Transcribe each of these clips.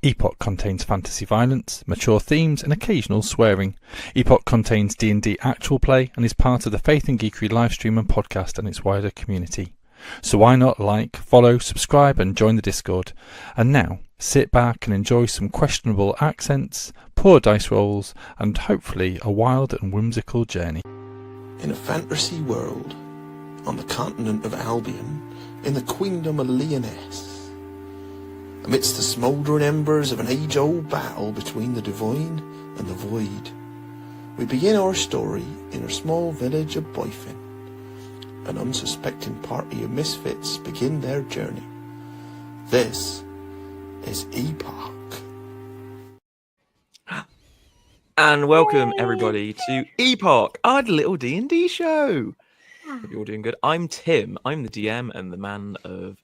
Epoch contains fantasy violence, mature themes, and occasional swearing. Epoch contains D&D actual play and is part of the Faith Geekery livestream and podcast and its wider community. So why not like, follow, subscribe, and join the Discord? And now, sit back and enjoy some questionable accents, poor dice rolls, and hopefully a wild and whimsical journey. In a fantasy world, on the continent of Albion, in the queendom of Lyonesse, amidst the smouldering embers of an age-old battle between the divine and the void, we begin our story in a small village of Boyfin. An unsuspecting party of misfits begin their journey. This is Epoch. And welcome everybody to Epoch, our little D&D show. Hope you're all doing good. I'm Tim. I'm the DM and the man of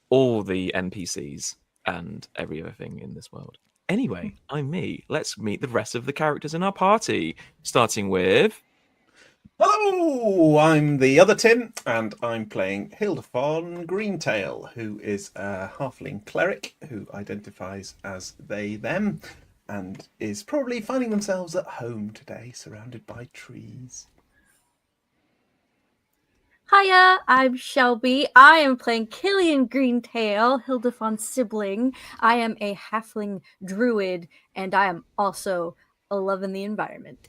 all the NPCs and every other thing in this world. Anyway, I'm me. Let's meet the rest of the characters in our party, starting with... Hello, I'm the other Tim, and I'm playing Hildefon Greentail, who is a halfling cleric who identifies as they, them, and is probably finding themselves at home today, surrounded by trees. Hiya, I'm Shelby. I am playing Killian Greentail, Hildefon's sibling. I am a halfling druid, and I am also a love in the environment.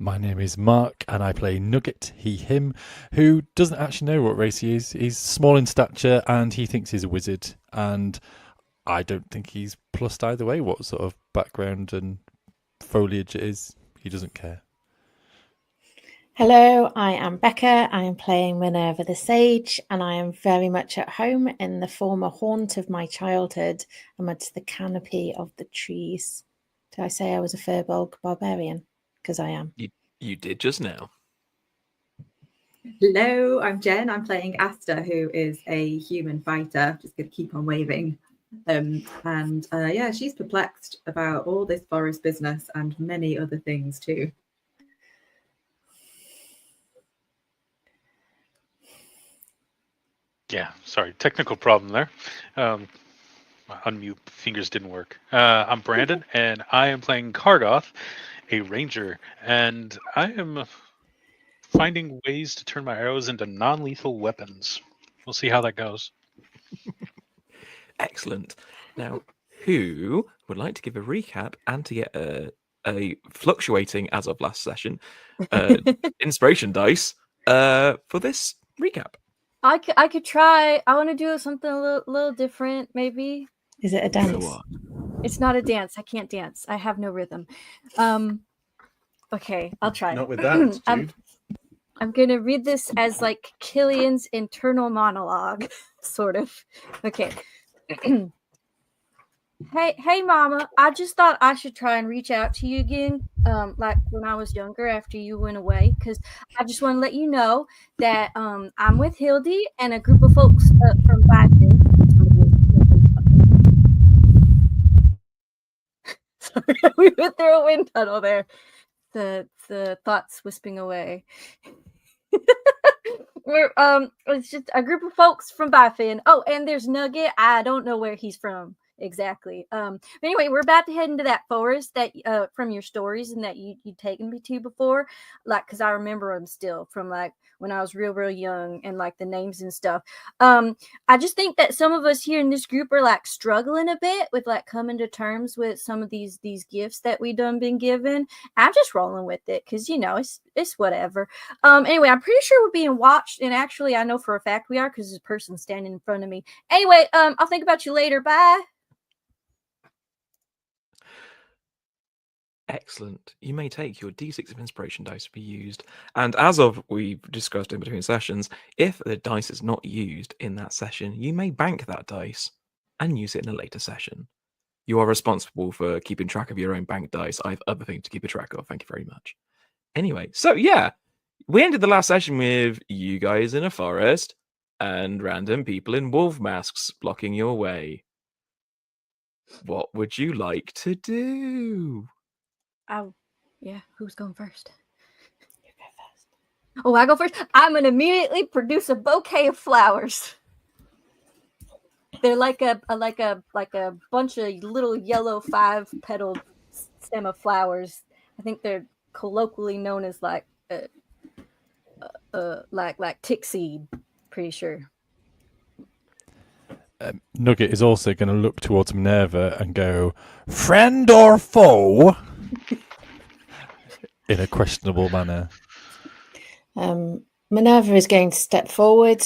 My name is Mark, and I play Nugget, he, him, who doesn't actually know what race he is. He's small in stature, and he thinks he's a wizard, and I don't think he's plussed either way what sort of background and foliage it is. He doesn't care. Hello, I am Becca. I am playing Minerva the Sage, and I am very much at home in the former haunt of my childhood amongst the canopy of the trees. Did I say I was a Furbolg barbarian? Because I am. You did just now. Hello, I'm Jen. I'm playing Asta, who is a human fighter. Just going to keep on waving. Yeah, she's perplexed about all this forest business and many other things too. Yeah, sorry, technical problem there. My unmute fingers didn't work. I'm Brandon, and I am playing Kargoth, a ranger, and I am finding ways to turn my arrows into non-lethal weapons. We'll see how that goes. Excellent. Now, who would like to give a recap and to get a fluctuating, as of last session, inspiration dice for this recap? I could try. I want to do something a little different, maybe. Is it a dance? It's not a dance. I can't dance. I have no rhythm. Okay, I'll try. Not with that, dude. I'm going to read this as like Killian's internal monologue, sort of. Okay. Hey, Mama. I just thought I should try and reach out to you again, like when I was younger after you went away, because I just want to let you know that I'm with Hildy and a group of folks from Biden. Sorry, we went through a wind tunnel there. The thoughts wisping away. We're it's just a group of folks from Bifin. Oh, and there's Nugget. I don't know where he's from exactly. But anyway, we're about to head into that forest that from your stories and that you'd taken me to before, like because I remember them still from like when I was real young and like the names and stuff. I just think that some of us here in this group are like struggling a bit with like coming to terms with some of these gifts that we done been given. I'm just rolling with it because it's whatever. Anyway, I'm pretty sure we're being watched, and actually I know for a fact we are because there's a person standing in front of me. Anyway, I'll think about you later. Bye. Excellent. You may take your D6 of inspiration dice to be used. And as of we've discussed in between sessions, if the dice is not used in that session, you may bank that dice and use it in a later session. You are responsible for keeping track of your own bank dice. I have other things to keep a track of. Thank you very much. Anyway, so yeah, we ended the last session with you guys in a forest and random people in wolf masks blocking your way. What would you like to do? Oh, yeah. Who's going first? You go first. Oh, I go first? I'm going to immediately produce a bouquet of flowers. They're like a bunch of little yellow 5-petaled stem of flowers. I think they're colloquially known as like tick seed. Pretty sure. Nugget is also going to look towards Minerva and go, "Friend or foe?" in a questionable manner. Minerva is going to step forward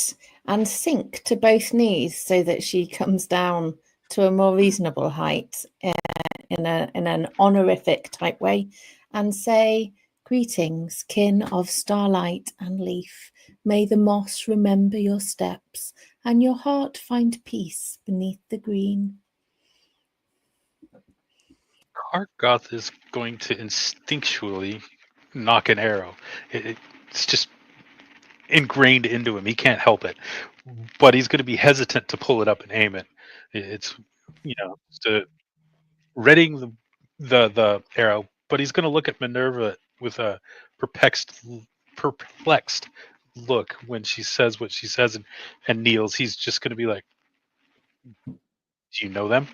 and sink to both knees so that she comes down to a more reasonable height in an honorific type way and say, "Greetings, kin of starlight and leaf. May the moss remember your steps and your heart find peace beneath the green." Kargoth is going to instinctually knock an arrow. It's just ingrained into him. He can't help it. But he's going to be hesitant to pull it up and aim it. It's, readying the arrow, but he's going to look at Minerva with a perplexed look when she says what she says and kneels. He's just going to be like, "Do you know them?"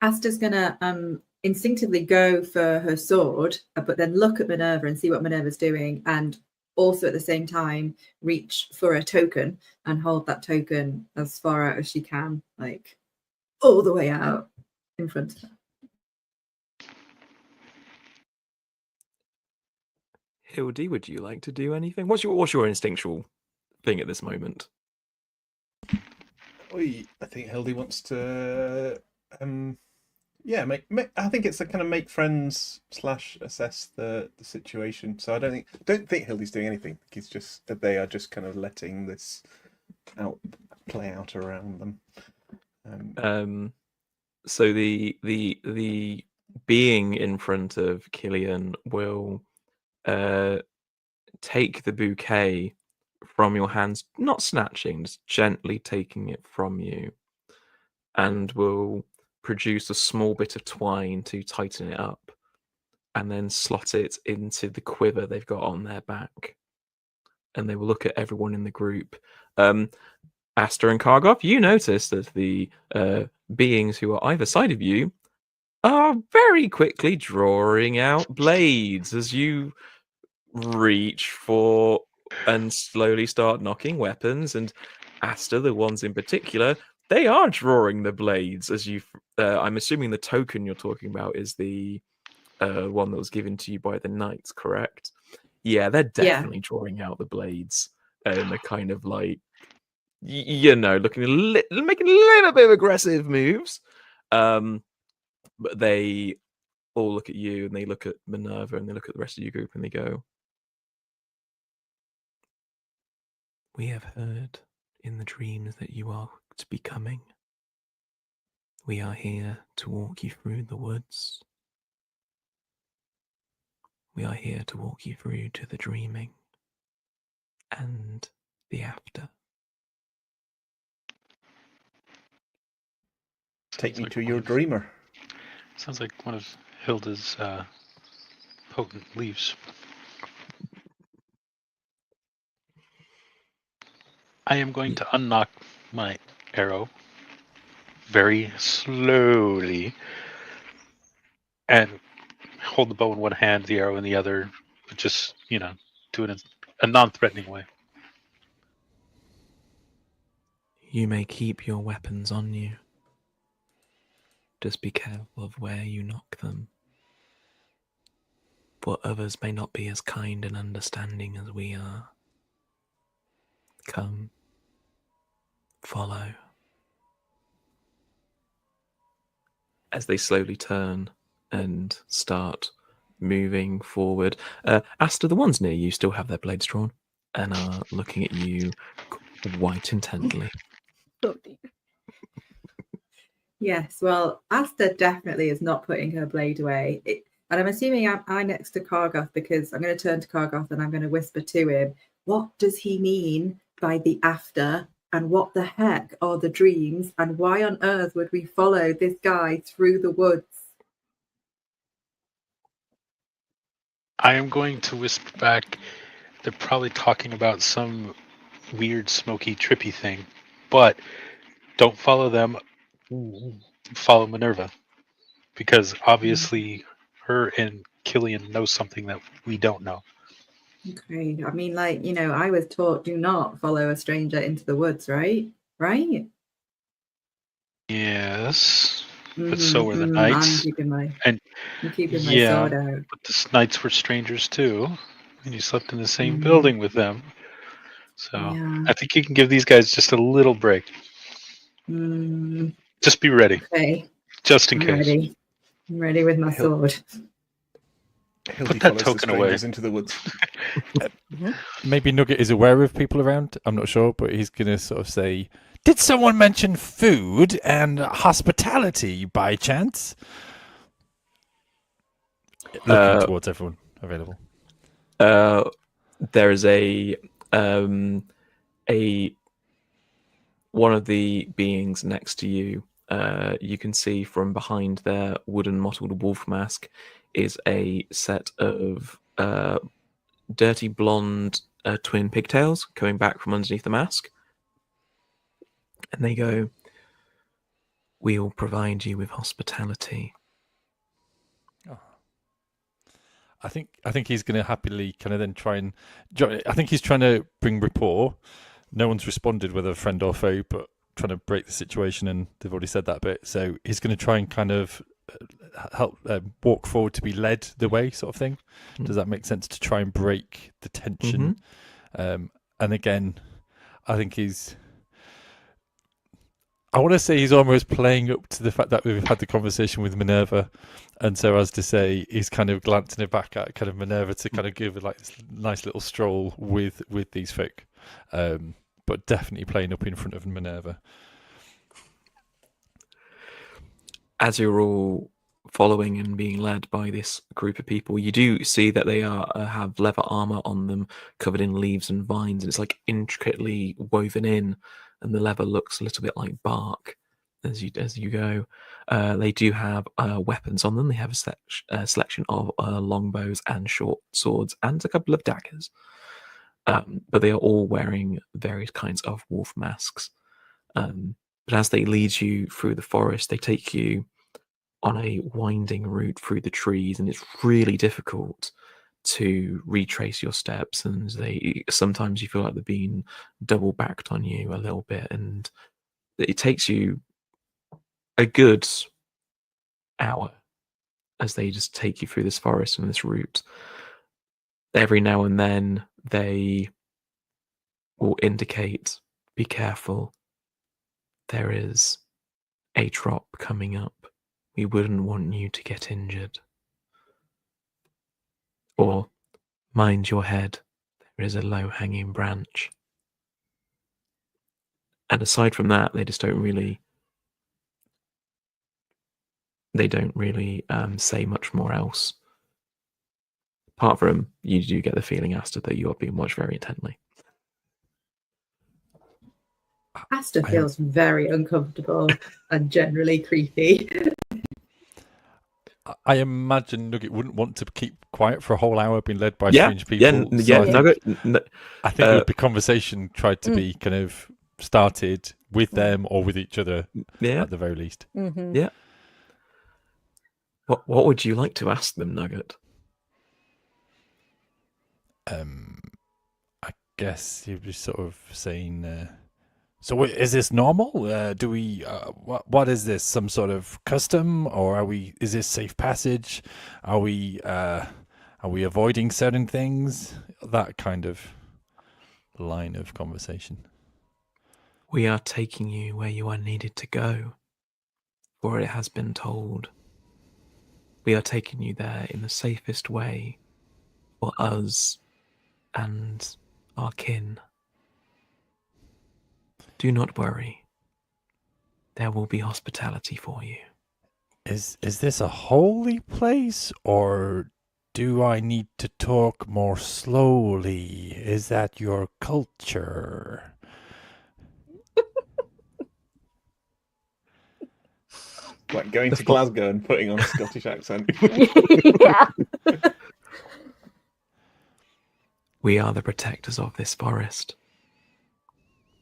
Asta's gonna instinctively go for her sword, but then look at Minerva and see what Minerva's doing, and also at the same time reach for a token and hold that token as far out as she can, like all the way out in front of her. Hildy, would you like to do anything? What's your instinctual thing at this moment? I think Hildy wants to I think it's a kind of make friends / assess the situation. So I don't think Hildy's doing anything. It's just that they are just kind of letting this play out around them. So the being in front of Killian will take the bouquet from your hands, not snatching, just gently taking it from you, and will produce a small bit of twine to tighten it up, and then slot it into the quiver they've got on their back. And they will look at everyone in the group. Asta and Kargoth, you notice that the beings who are either side of you are very quickly drawing out blades as you reach for and slowly start knocking weapons. And Asta, the ones in particular, they are drawing the blades as you. I'm assuming the token you're talking about is the one that was given to you by the knights, correct? Yeah, they're definitely drawing out the blades and they're kind of like, looking making a little bit of aggressive moves. But they all look at you and they look at Minerva and they look at the rest of your group and they go, "We have heard in the dreams that you are to be coming. We are here to walk you through the woods. We are here to walk you through to the dreaming and the after." Take me to your dreamer. Sounds like one of Hilda's potent leaves. I am going to unnock my arrow very slowly and hold the bow in one hand, the arrow in the other, but just, do it in a non-threatening way. "You may keep your weapons on you. Just be careful of where you knock them, for others may not be as kind and understanding as we are. Come, follow." As they slowly turn and start moving forward, Asta, the ones near you still have their blades drawn and are looking at you quite intently. Oh dear. Yes, well, Asta definitely is not putting her blade away. And I'm assuming I'm next to Kargoth because I'm going to turn to Kargoth and I'm going to whisper to him, what does he mean by the after? And what the heck are the dreams? And why on earth would we follow this guy through the woods? I am going to whisper back, they're probably talking about some weird, smoky, trippy thing. But don't follow them. Follow Minerva, because obviously her and Killian know something that we don't know. Okay. I mean, like, I was taught do not follow a stranger into the woods, right? Right? Yes, but so were the I'm knights. keeping my And my sword out. but the knights were strangers too, and you slept in the same Mm, building with them. So yeah. I think you can give these guys just a little break. Mm, Just be ready, okay. just in I'm case. ready. I'm ready with my Hill- sword. Hildy that follows the token away. strangers into the woods. Maybe Nugget is aware of people around. I'm not sure, but he's going to sort of say, "Did someone mention food and hospitality by chance?" Looking towards everyone available. There is a one of the beings next to you. You can see from behind their wooden mottled wolf mask is a set of dirty blonde twin pigtails coming back from underneath the mask, and they go, "We'll provide you with hospitality." I think he's going to happily kind of then try and. I think he's trying to bring rapport. No one's responded, whether friend or foe, but trying to break the situation, and they've already said that bit. So he's going to try and kind of help walk forward to be led the way, sort of thing. Does that make sense? To try and break the tension. And again, I think he's. I want to say he's almost playing up to the fact that we've had the conversation with Minerva, and so as to say he's kind of glancing it back at kind of Minerva to kind of give it like this nice little stroll with these folk, but definitely playing up in front of Minerva. As you're all following and being led by this group of people, you do see that they have leather armor on them, covered in leaves and vines, and it's like intricately woven in, and the leather looks a little bit like bark as you go. They do have weapons on them. They have a selection of longbows and short swords and a couple of daggers, but they are all wearing various kinds of wolf masks. But as they lead you through the forest, they take you on a winding route through the trees, and it's really difficult to retrace your steps, and sometimes you feel like they're being double backed on you a little bit, and it takes you a good hour as they just take you through this forest and this route. Every now and then they will indicate, "Be careful, there is a drop coming up. We wouldn't want you to get injured." Or, "Mind your head, there is a low-hanging branch." And aside from that, they don't really say much more else. Apart from, you do get the feeling, Asta, that you are being watched very intently. Asta feels very uncomfortable and generally creepy. I imagine Nugget wouldn't want to keep quiet for a whole hour being led by Yeah, strange people. yeah, Nugget. I think it would be conversation tried to be kind of started with them or with each other at the very least. Mm-hmm. Yeah. What would you like to ask them, Nugget? I guess you'd be sort of saying, so is this normal? Do we, what is this? Some sort of custom, or is this safe passage? Are we avoiding certain things? That kind of line of conversation. We are taking you where you are needed to go, for it has been told. We are taking you there in the safest way for us and our kin. Do not worry. There will be hospitality for you. Is this a holy place, or do I need to talk more slowly? Is that your culture? Like going to Glasgow and putting on a Scottish accent. Yeah. We are the protectors of this forest.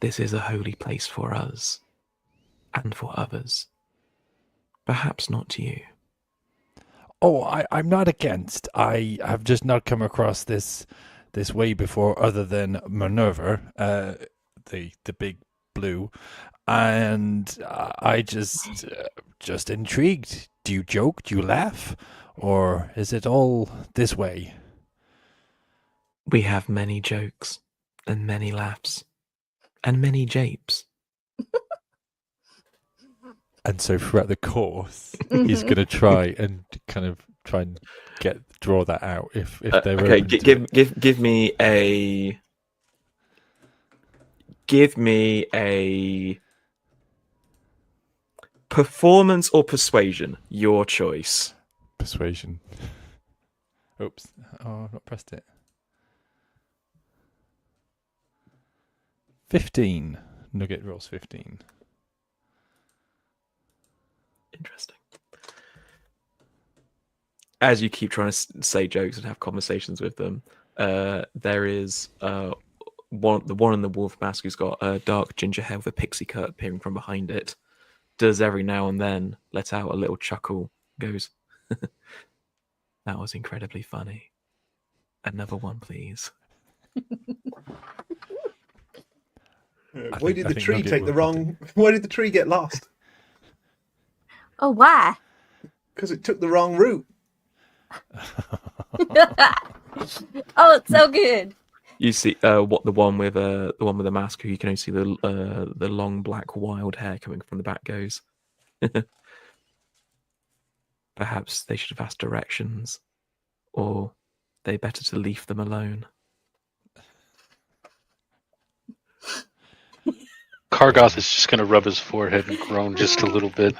this is a holy place for us and for others. Perhaps not to you. Oh, I'm not against. I have just not come across this way before, other than Minerva, the big blue, and I just intrigued. Do you joke? Do you laugh? Or is it all this way? We have many jokes and many laughs and many japes. And so throughout the course, he's going to try and draw that out if they're Okay. open to it. Give me a performance or persuasion. Your choice. Persuasion. Oops. Oh, I've not pressed it. 15. Nugget rolls 15. Interesting. As you keep trying to say jokes and have conversations with them, there is the one in the wolf mask who's got a dark ginger hair with a pixie cut appearing from behind it. Does every now and then let out a little chuckle. Goes, that was incredibly funny. Another one, please. Why did the tree take the wrong? Why did the tree get lost? Oh, why? Because it took the wrong route. Oh, it's so good. You see, the one with the mask, who you can only see the long black wild hair coming from the back goes. Perhaps they should have asked directions, or they better to leave them alone. Kargoth is just going to rub his forehead and groan just a little bit.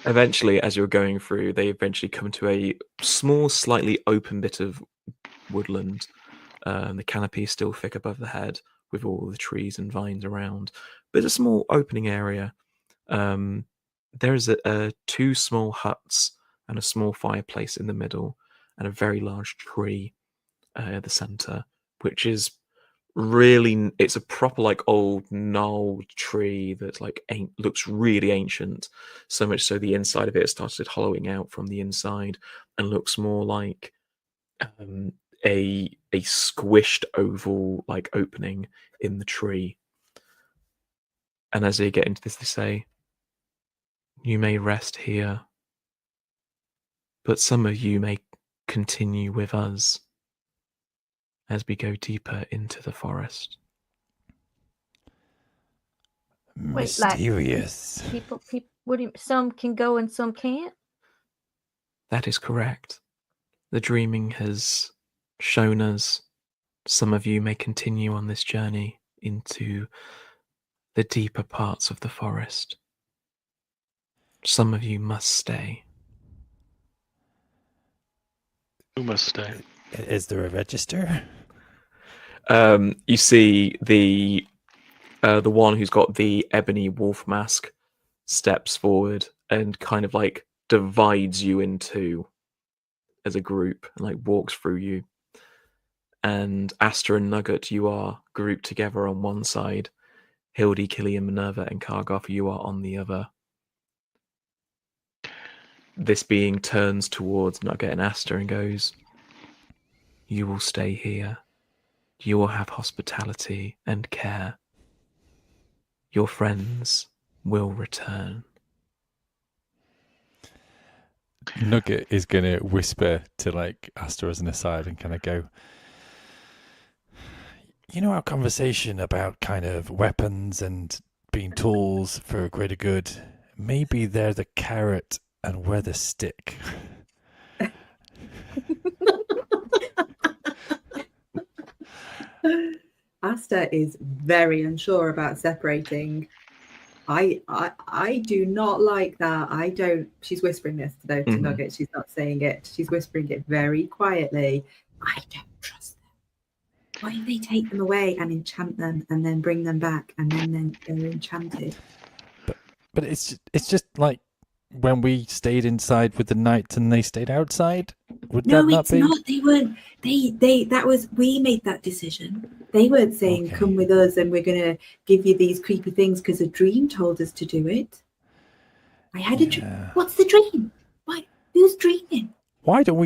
Eventually, as you're going through, they eventually come to a small, slightly open bit of woodland. The canopy is still thick above the head, with all the trees and vines around. But it's a small opening area. There's two small huts and a small fireplace in the middle, and a very large tree at the center, which is really, it's a proper like old gnarled tree that's like looks really ancient, so much so the inside of it has started hollowing out from the inside and looks more like a squished oval like opening in the tree. And as they get into this, they say, you may rest here, but some of you may continue with us as we go deeper into the forest. Wait, like, Mysterious. People, what do you, some can go and some can't? That is correct. The dreaming has shown us some of you may continue on this journey into the deeper parts of the forest. Some of you must stay. Who must stay? Is there a register? You see the one who's got the ebony wolf mask steps forward and kind of like divides you in two as a group and like walks through you. And Asta and Nugget, you are grouped together on one side. Hildy, Killian, Minerva, and Kargoth, you are on the other. This being turns towards Nugget and Asta and goes, you will stay here. You will have hospitality and care. Your friends will return. Nugget is going to whisper to like Asta as an aside and kind of go, you know, our conversation about kind of weapons and being tools for a greater good, maybe they're the carrot and we're the stick. Asta is very unsure about separating. I do not like that. I don't. She's whispering this to Nugget. She's not saying it. She's whispering it very quietly. I don't trust them. Why do they take them away and enchant them and then bring them back and then they're enchanted? But it's just like when we stayed inside with the knights and they stayed outside. Would No, that not it's be? not. They weren't. That was, we made that decision. They weren't saying, Okay. come with us and we're going to give you these creepy things because a dream told us to do it. I had a dream. Yeah. What's the dream? Why? Who's dreaming? Why don't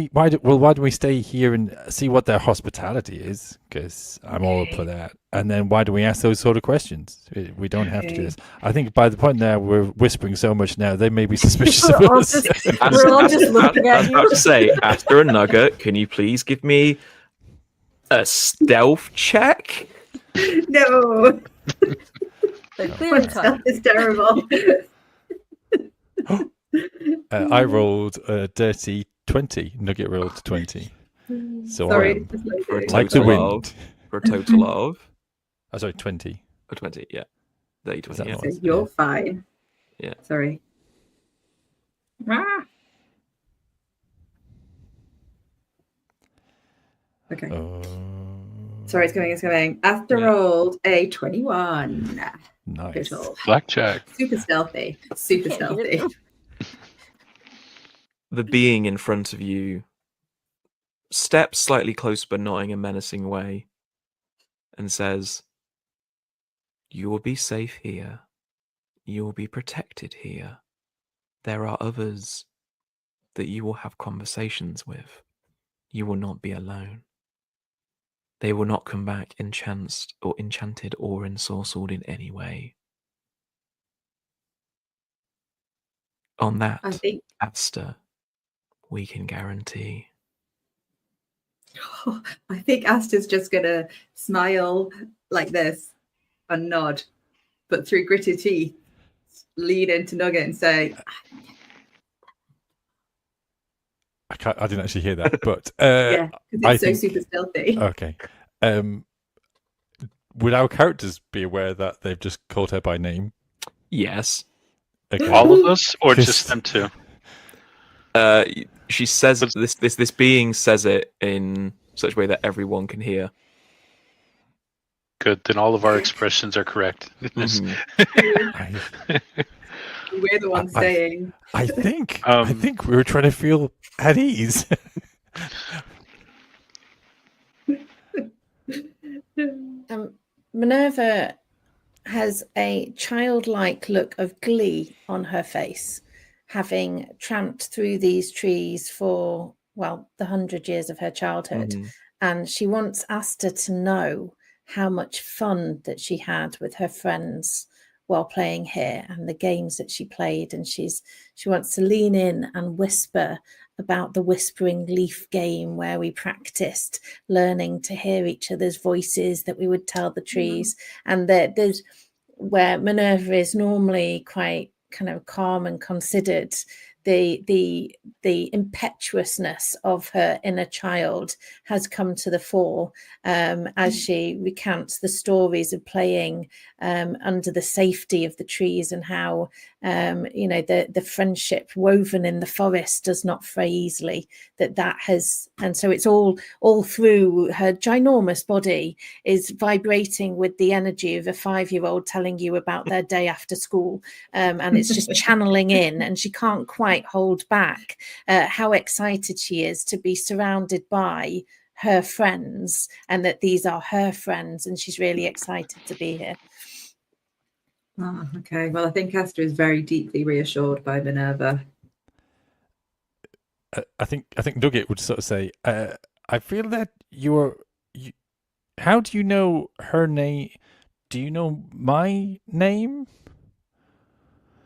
we stay here and see what their hospitality is? Because I'm all up for that. And then why do we ask those sort of questions? We don't have to do Okay. this. I think by the point now we're whispering so much now, they may be suspicious of We're all us. just- we're all just looking I at was you. about to say, Asta and Nugget, can you please give me a stealth check? No. They're clearly Stealth cut. is terrible. I rolled a dirty 20. Nugget rolled 20. So Sorry. I'm just like For a doing- like the total wind. For a total of Oh, sorry, 20. 20, yeah. 30, 20, that yeah. the So one? you're Yeah. fine. Yeah. Sorry. Ah. Okay. Sorry, it's coming. After Yeah. rolled a 21. Nice. Total. Blackjack. Super stealthy. Super Can't stealthy. hit them. The being in front of you steps slightly closer but not in a menacing way and says, "You will be safe here. You will be protected here. There are others that you will have conversations with. You will not be alone. They will not come back enchanted or ensorcelled in any way. On that, I think Asta, we can guarantee." I think Asta's just gonna smile like this and nod, but through gritted teeth, lean into Nugget and say, I didn't actually hear that, but "Yeah, because I it's so think- super stealthy." okay. Would our characters be aware that they've just called her by name? Yes. Okay. All of us, or Just- just them two? She says this being says it in such a way that everyone can hear. Good. Then all of our expressions are correct. Mhm. We're the ones I- saying, I think we were trying to feel at ease. Minerva has a childlike look of glee on her face, having tramped through these trees for, well, the 100 years of her childhood. Mhm. And she wants Asta to know how much fun that she had with her friends while playing here and the games that she played. And she wants to lean in and whisper about the whispering leaf game where we practiced learning to hear each other's voices, that we would tell the trees. And there's where Minerva is normally quite kind of calm and considered, the impetuousness of her inner child has come to the fore as she recounts the stories of playing under the safety of the trees, and how the friendship woven in the forest does not fray easily. That has, and so it's all through her ginormous body is vibrating with the energy of a 5-year-old telling you about their day after school, and it's just channeling in, and she can't quite hold back how excited she is to be surrounded by her friends, and that these are her friends, and she's really excited to be here. "Oh, okay. Well, I think Asta is very deeply reassured by Minerva." I think Nugget would sort of say, I feel that how do you know her name? Do you know my name?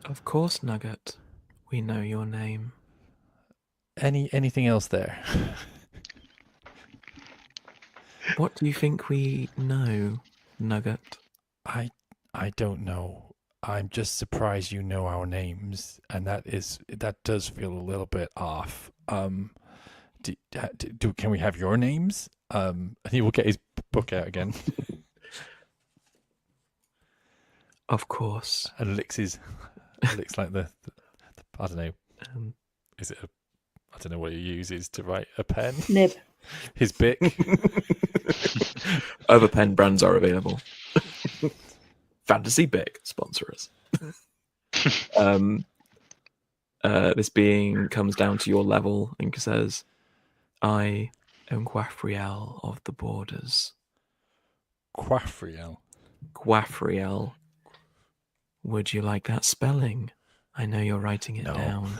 Of course, Nugget. We know your name. Anything else there? What do you think we know, Nugget? I don't know. I'm just surprised you know our names, and that does feel a little bit off. Can we have your names? And he will get his book out again Of course. and licks like the I don't know. Is it I don't know what he uses to write a pen. Nib. His bic. Other pen brands are available. Fantasy Bic, sponsor us. This being comes down to your level and says, I am Guaphriel of the Borders. Quaffriel. Guaphriel. Would you like that spelling? I know you're writing it No. down.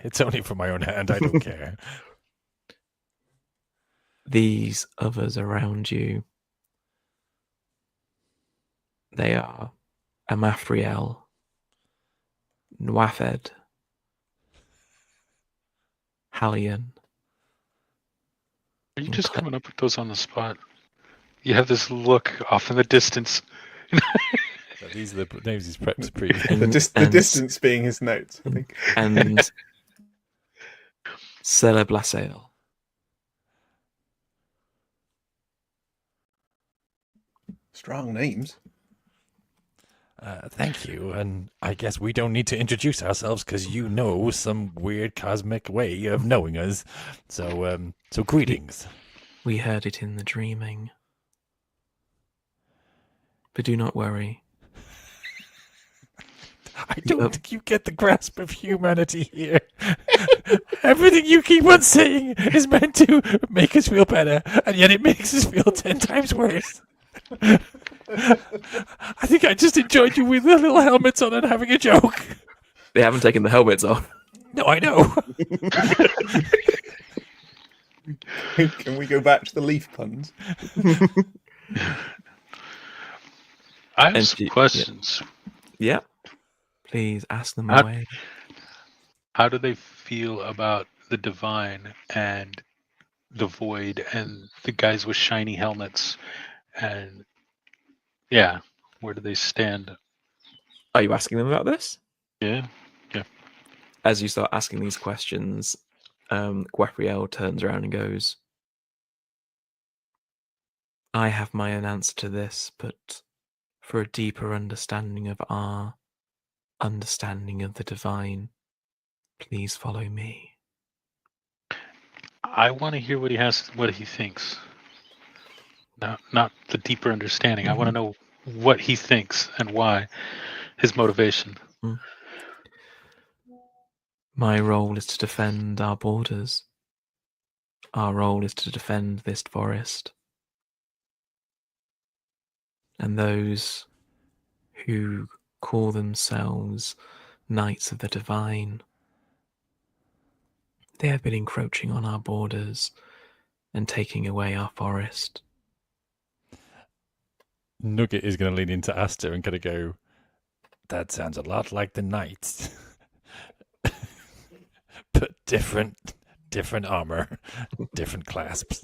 It's only from my own hand. I don't care. These others around you, they are Amaphriel, Nwafed, Hallion. Are you just coming up with those on the spot? You have this look off in the distance. So these are the names he's prepped pre. The distance being his notes, I think. And Celeblasail. Strong names. Thank you, and I guess we don't need to introduce ourselves because you know some weird cosmic way of knowing us. So greetings. We heard it in the dreaming. But do not worry. I don't think you get the grasp of humanity here. Everything you keep on saying is meant to make us feel better, and yet it makes us feel 10 times worse. I think I just enjoyed you with the little helmets on and having a joke. They haven't taken the helmets off. No, I know. Can we go back to the leaf puns? I have some questions. Yeah. Please ask them How- away. How do they feel about the divine and the void and the guys with shiny helmets? And yeah, where do they stand? Are you asking them about this? Yeah. As you start asking these questions, Guaphriel turns around and goes, I have my own answer to this, but for a deeper understanding of our understanding of the divine, please follow me. I want to hear what he thinks. Not the deeper understanding. I want to know what he thinks and why, his motivation. My role is to defend our borders. Our role is to defend this forest. And those who call themselves Knights of the Divine, they have been encroaching on our borders and taking away our forest. Nugget is going to lean into Asta and kind of go, that sounds a lot like the Knights. But different armor, different clasps.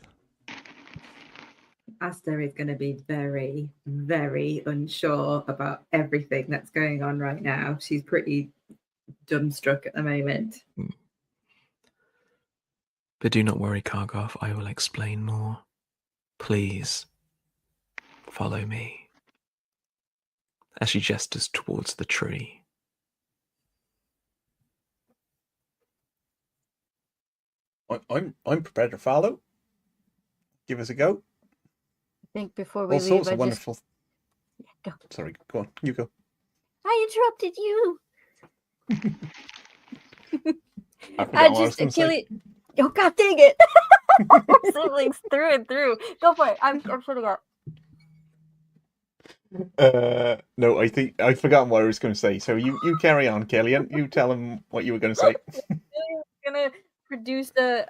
Asta is going to be very, very unsure about everything that's going on right now. She's pretty dumbstruck at the moment. But do not worry, Kargoth, I will explain more. Please, follow me. As she gestures towards the tree. I'm prepared to follow. Give us a go. I think before we All leave, sorts I of wonderful. Go. Sorry, go on. You go. I interrupted you. I forgot what I was just gonna say. Oh God dang it! My siblings through and through. Go for it. I'm shutting up. No, I think I've forgotten what I was going to say. So you carry on, Killian. You tell him what you were going to say. Gonna produce as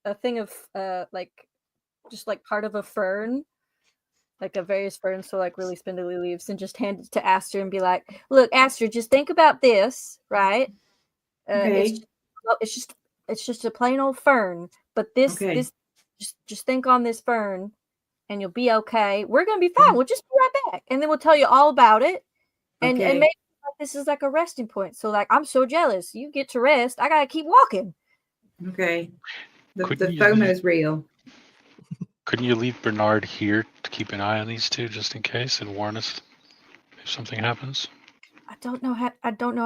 a thing of just like part of a fern, like a various ferns, so like really spindly leaves, and just hand it to Aster and be like, "Look, Aster, just think about this, right? Okay. It's just a plain old fern, but this just think on this fern, and you'll be okay. We're gonna be fine. We'll just be right back, and then we'll tell you all about it, and maybe like, this is like a resting point. So like, I'm so jealous. You get to rest. I gotta keep walking. Okay. The Couldn't you FOMO's real. Couldn't you leave Bernard here to keep an eye on these two just in case and warn us if something happens? I don't know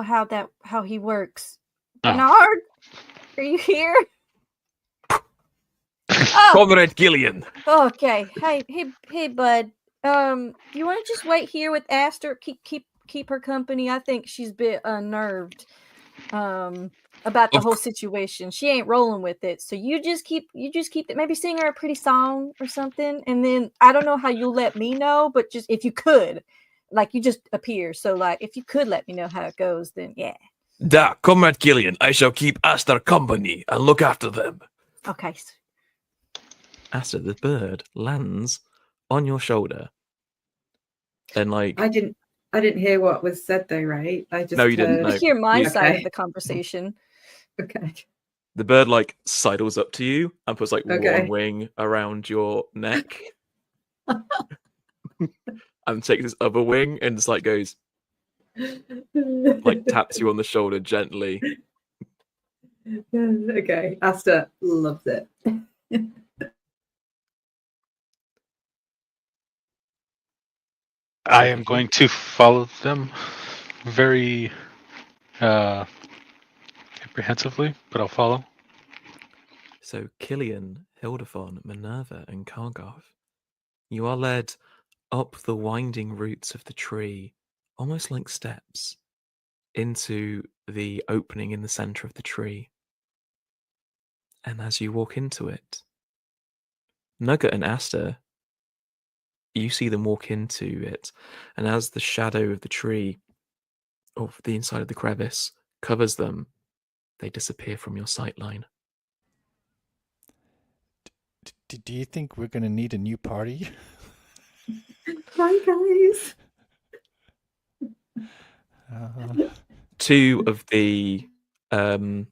how he works. Oh. Bernard, are you here? Oh, Comrade Gillian. okay. Hey, bud. You want to just wait here with Aster? Keep her company. I think she's a bit unnerved. about the Of whole cou- situation. She ain't rolling with it. So you just keep it. Maybe sing her a pretty song or something. And then I don't know how you'll let me know, but just if you could, like you just appear. So like if you could let me know how it goes, then yeah. Da, Comrade Gillian, I shall keep Aster company and look after them. Okay. Aster, the bird, lands on your shoulder. And like I didn't hear what was said though, right? I just No, you didn't, heard. no. You hear my You- side Okay. of the conversation. Okay. the bird like sidles up to you and puts like Okay. one wing around your neck. And takes his other wing and just like goes like taps you on the shoulder gently. Okay. Asta loves it. I am going to follow them very apprehensively, but I'll follow. So Killian, Hildefon, Minerva, and Kargoth, you are led up the winding roots of the tree, almost like steps, into the opening in the center of the tree. And as you walk into it, Nugget and Aster, you see them walk into it, and as the shadow of the tree, of the inside of the crevice, covers them, they disappear from your sight line. Do you think we're going to need a new party? Hi guys. Two of the other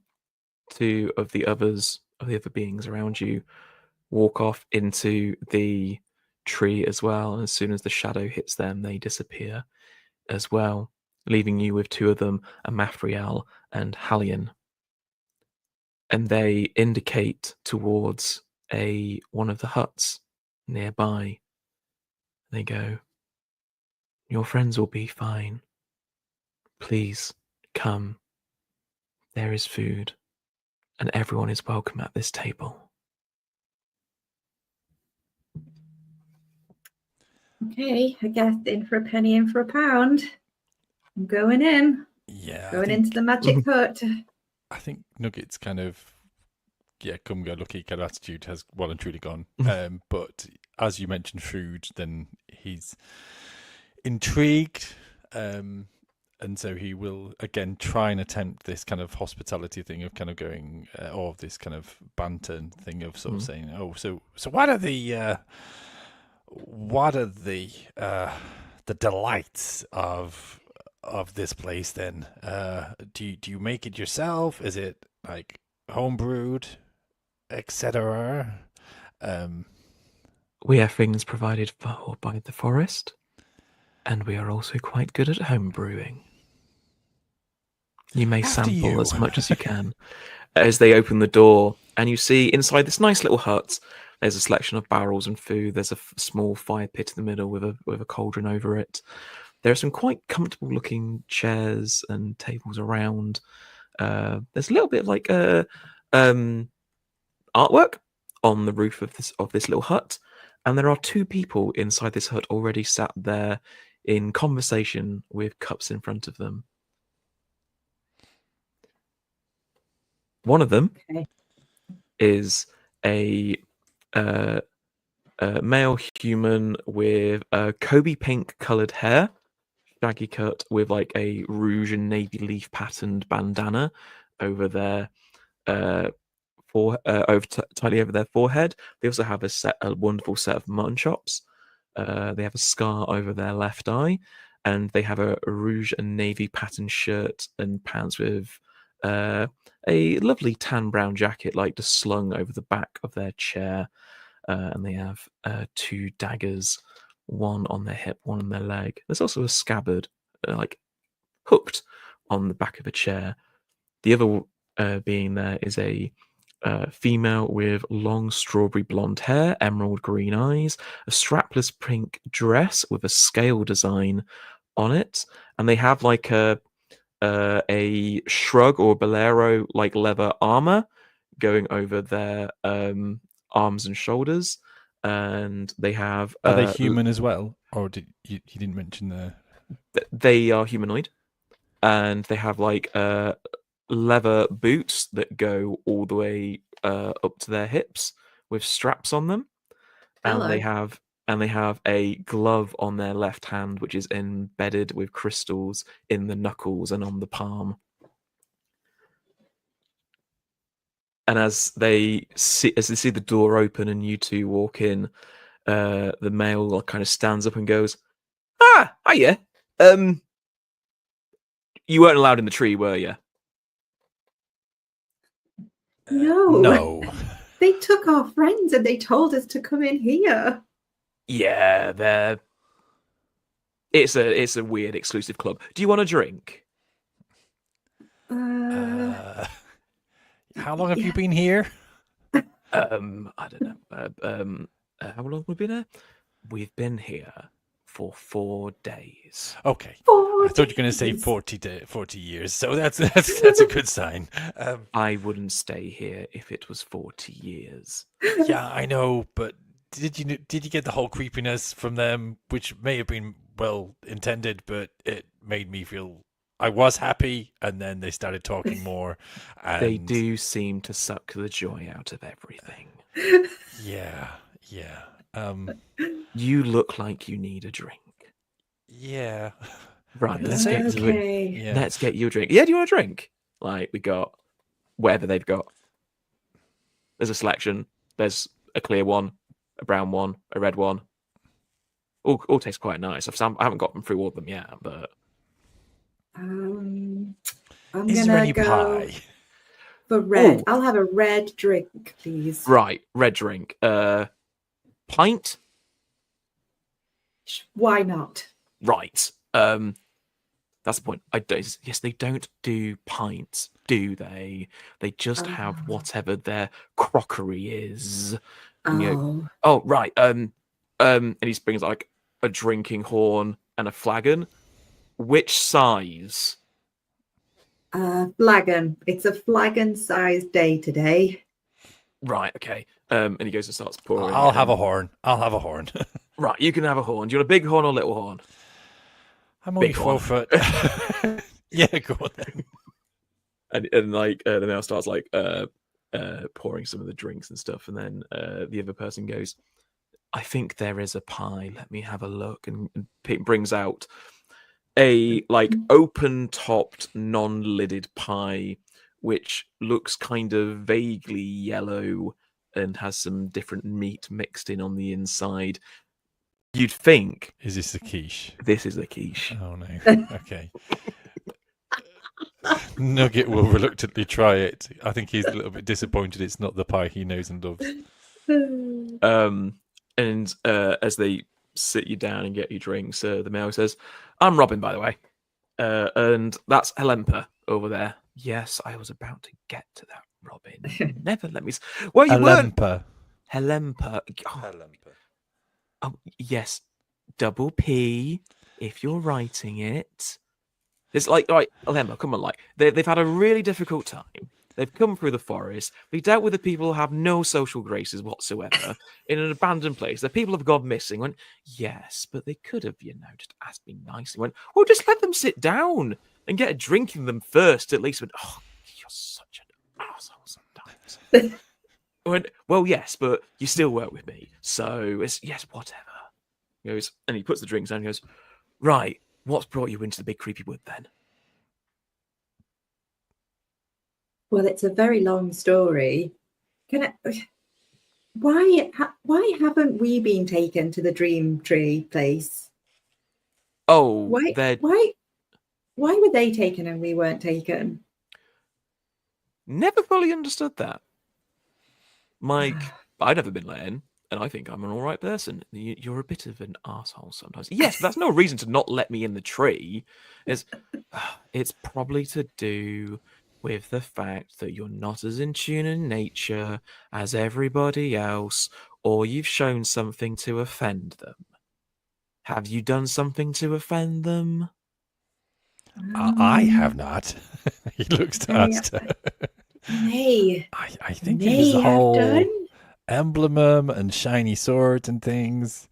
beings around you walk off into the tree as well. And as soon as the shadow hits them, they disappear as well, leaving you with two of them, Amathriel and Halion. And they indicate towards one of the huts nearby. They go, "Your friends will be fine. Please come. There is food, and everyone is welcome at this table." Okay, I guess in for a penny, in for a pound. I'm going in. Yeah. Going into the magic hut. I think Nugget's kind of, come go lucky kind of attitude has well and truly gone. But as you mentioned food, then he's intrigued. And so he will again try and attempt this kind of hospitality thing of kind of going, or this kind of banter thing of sort of saying, "Oh, so what are the delights of this place then? Do you make it yourself? Is it like homebrewed, etc.?" We have things provided for by the forest, and we are also quite good at home brewing. You may After sample you. as much as you can. As they open the door, and you see inside this nice little hut, there's a selection of barrels and food. There's a small fire pit in the middle with a cauldron over it. There are some quite comfortable looking chairs and tables around. There's a little bit of like artwork on the roof of this little hut, and there are two people inside this hut already sat there in conversation with cups in front of them. One of them is a male human with Kobe pink coloured hair, shaggy cut with like a rouge and navy leaf patterned bandana over their tightly over their forehead. They also have a wonderful set of mutton chops. They have a scar over their left eye, and they have a rouge and navy patterned shirt and pants with a lovely tan brown jacket, like just slung over the back of their chair. And they have two daggers, one on their hip, one on their leg. There's also a scabbard, like hooked on the back of a chair. The other being there is a female with long strawberry blonde hair, emerald green eyes, a strapless pink dress with a scale design on it, and they have like a shrug or bolero like leather armor going over their arms and shoulders, and they have Are they human as well, or did you didn't mention the? They are humanoid, and they have like leather boots that go all the way up to their hips with straps on them, and Hello. they have a glove on their left hand which is embedded with crystals in the knuckles and on the palm. And as they see the door open and you two walk in, the male kind of stands up and goes, "Ah, hiya. You weren't allowed in the tree, were you?" No. No. They took our friends and they told us to come in here. Yeah, it's a weird exclusive club. Do you want a drink? How long have you yeah. been here? I don't know. How long have we been here? We've been here for 4 days. Okay. 4 I thought you were going to say days. 40 years, so that's a good sign. I wouldn't stay here if it was 40 years. Yeah, I know, but did you get the whole creepiness from them, which may have been well intended, but it made me feel I was happy, and then they started talking more. And They do seem to suck the joy out of everything. Yeah. You look like you need a drink. Yeah. Right, let's get you in. Okay. Yeah. Let's get you a drink. Yeah, do you want a drink? Like, we got whatever they've got. There's a selection. There's a clear one, a brown one, a red one. All taste quite nice. I haven't got them through all of them yet, but I'm Is there gonna any go pie? for red. Ooh. I'll have a red drink, please. right, red drink. Pint? Why not? Right. That's the point. Yes, they don't do pints, do they? They just have Oh. whatever their crockery is. And you go, Oh, oh, right. And he brings like a drinking horn and a flagon. Which size? flagon. It's a flagon-sized day today. Right, okay. And he goes and starts pouring. I'll have a horn. Right, you can have a horn. Do you want a big horn or a little horn? I'm only Big 4 one. foot. Yeah, go on then. And like the male starts like pouring some of the drinks and stuff, and then the other person goes, "I think there is a pie. Let me have a look." And brings out a like open-topped, non-lidded pie, which looks kind of vaguely yellow and has some different meat mixed in on the inside. You'd think Is this a quiche? this is a quiche. Oh no. Okay. Nugget will reluctantly try it. I think he's a little bit disappointed it's not the pie he knows and loves. And as they sit you down and get you drinks, the male says, "I'm Robin, by the way, and that's Helempa over there." Yes, I was about to get to that, Robin. Never let me. Well, you weren't. Alempa. Helempa. Oh, yes, double P if you're writing it. It's like, all right, Helempa, come on, like they've had a really difficult time. They've come through the forest. They dealt with the people who have no social graces whatsoever in an abandoned place. The people have gone missing. Went, yes, but they could have, just asked me nicely. Went, well, just let them sit down and get a drink in them first. At least went, oh, you're such an asshole sometimes. Went, well, yes, but you still work with me, so it's yes, whatever. He goes, and he puts the drinks down. And goes, right, what's brought you into the big creepy wood then? Well, it's a very long story. Why haven't we been taken to the Dream Tree place? Oh, Why were they taken and we weren't taken? Never fully understood that. Mike, I've never been let in, and I think I'm an all right person. You're a bit of an asshole sometimes. Yes, but that's no reason to not let me in the tree. It's probably to do with the fact that you're not as in tune in nature as everybody else, or you've shown something to offend them. Have you done something to offend them? I have not. He looks to Asta. Hey, I think it was the whole emblem and shiny swords and things.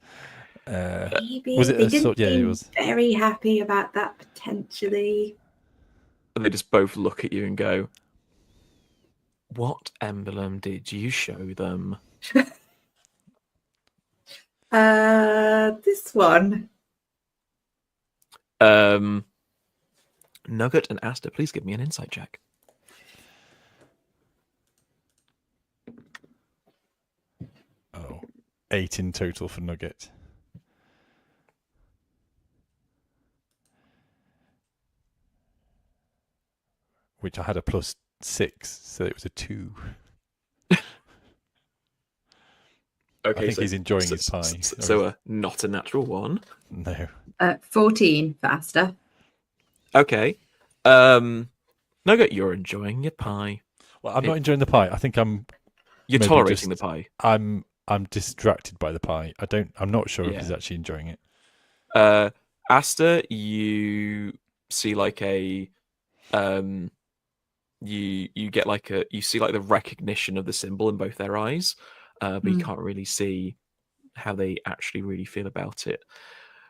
Maybe Was it they a didn't sword? Yeah, it seem was. very happy about that potentially. And they just both look at you and go, "What emblem did you show them?" This one. Nugget and Asta, please give me an insight check. Oh, 8 in total for Nugget. Which I had a +6, so it was a 2. Okay, I think he's enjoying his pie. So not a natural 1. No. 14 for Asta. Okay. Nugget, you're enjoying your pie. Well, I'm not enjoying the pie. I think You're maybe tolerating the pie. I'm distracted by the pie. I'm not sure if Yeah. he's actually enjoying it. Asta, you see like a you get like you see like the recognition of the symbol in both their eyes, but you can't really see how they actually really feel about it.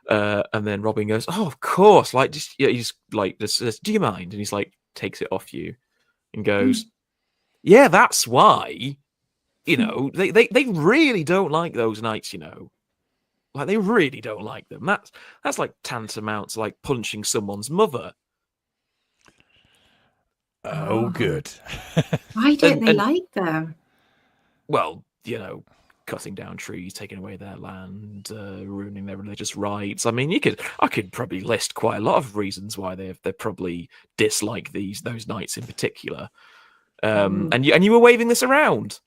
And then Robin goes, "Oh, of course!" Like, just he's like, "This, do you mind?" And he's like, takes it off you, and goes, "Yeah, that's why. You know, they really don't like those nights. You know, like they really don't like them. That's like tantamount to like punching someone's mother." Oh, good. Why don't they like them? Well, you know, cutting down trees, taking away their land, ruining their religious rights. I mean, I could probably list quite a lot of reasons why they probably dislike those nights in particular. And you were waving this around.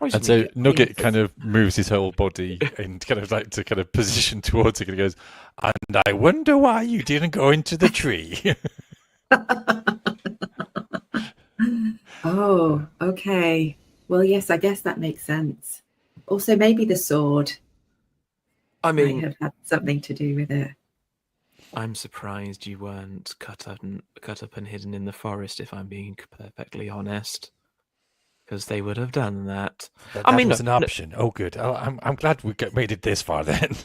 And so Nugget kind of moves his whole body and kind of like to kind of position towards it, and he goes, "And I wonder why you didn't go into the tree." Oh, okay. Well, yes, I guess that makes sense. Also, maybe the sword. I mean, might have had something to do with it. I'm surprised you weren't cut up and hidden in the forest, if I'm being perfectly honest, because they would have done that. I mean, was an option. Oh, good. I'm glad we made it this far then.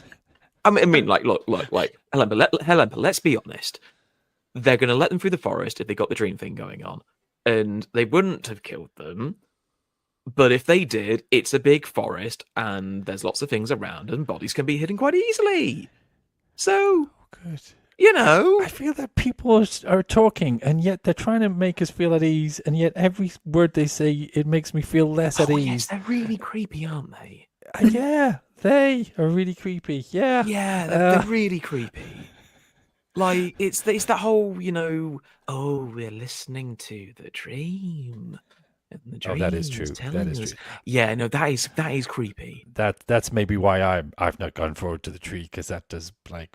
I mean, like, look, like, Helen, let's be honest. They're going to let them through the forest if they got the dream thing going on, and they wouldn't have killed them. But if they did, it's a big forest, and there's lots of things around, and bodies can be hidden quite easily. So, good. You know, I feel that people are talking, and yet they're trying to make us feel at ease, and yet every word they say, it makes me feel less at ease. Yes, they're really creepy, aren't they? Yeah, they are really creepy. Yeah, they're really creepy. Like it's that whole, you know, oh, we're listening to the dream. And the dream that is true. That is us. true. Yeah, no, that is creepy. That's maybe why I've not gone forward to the tree, because that does sound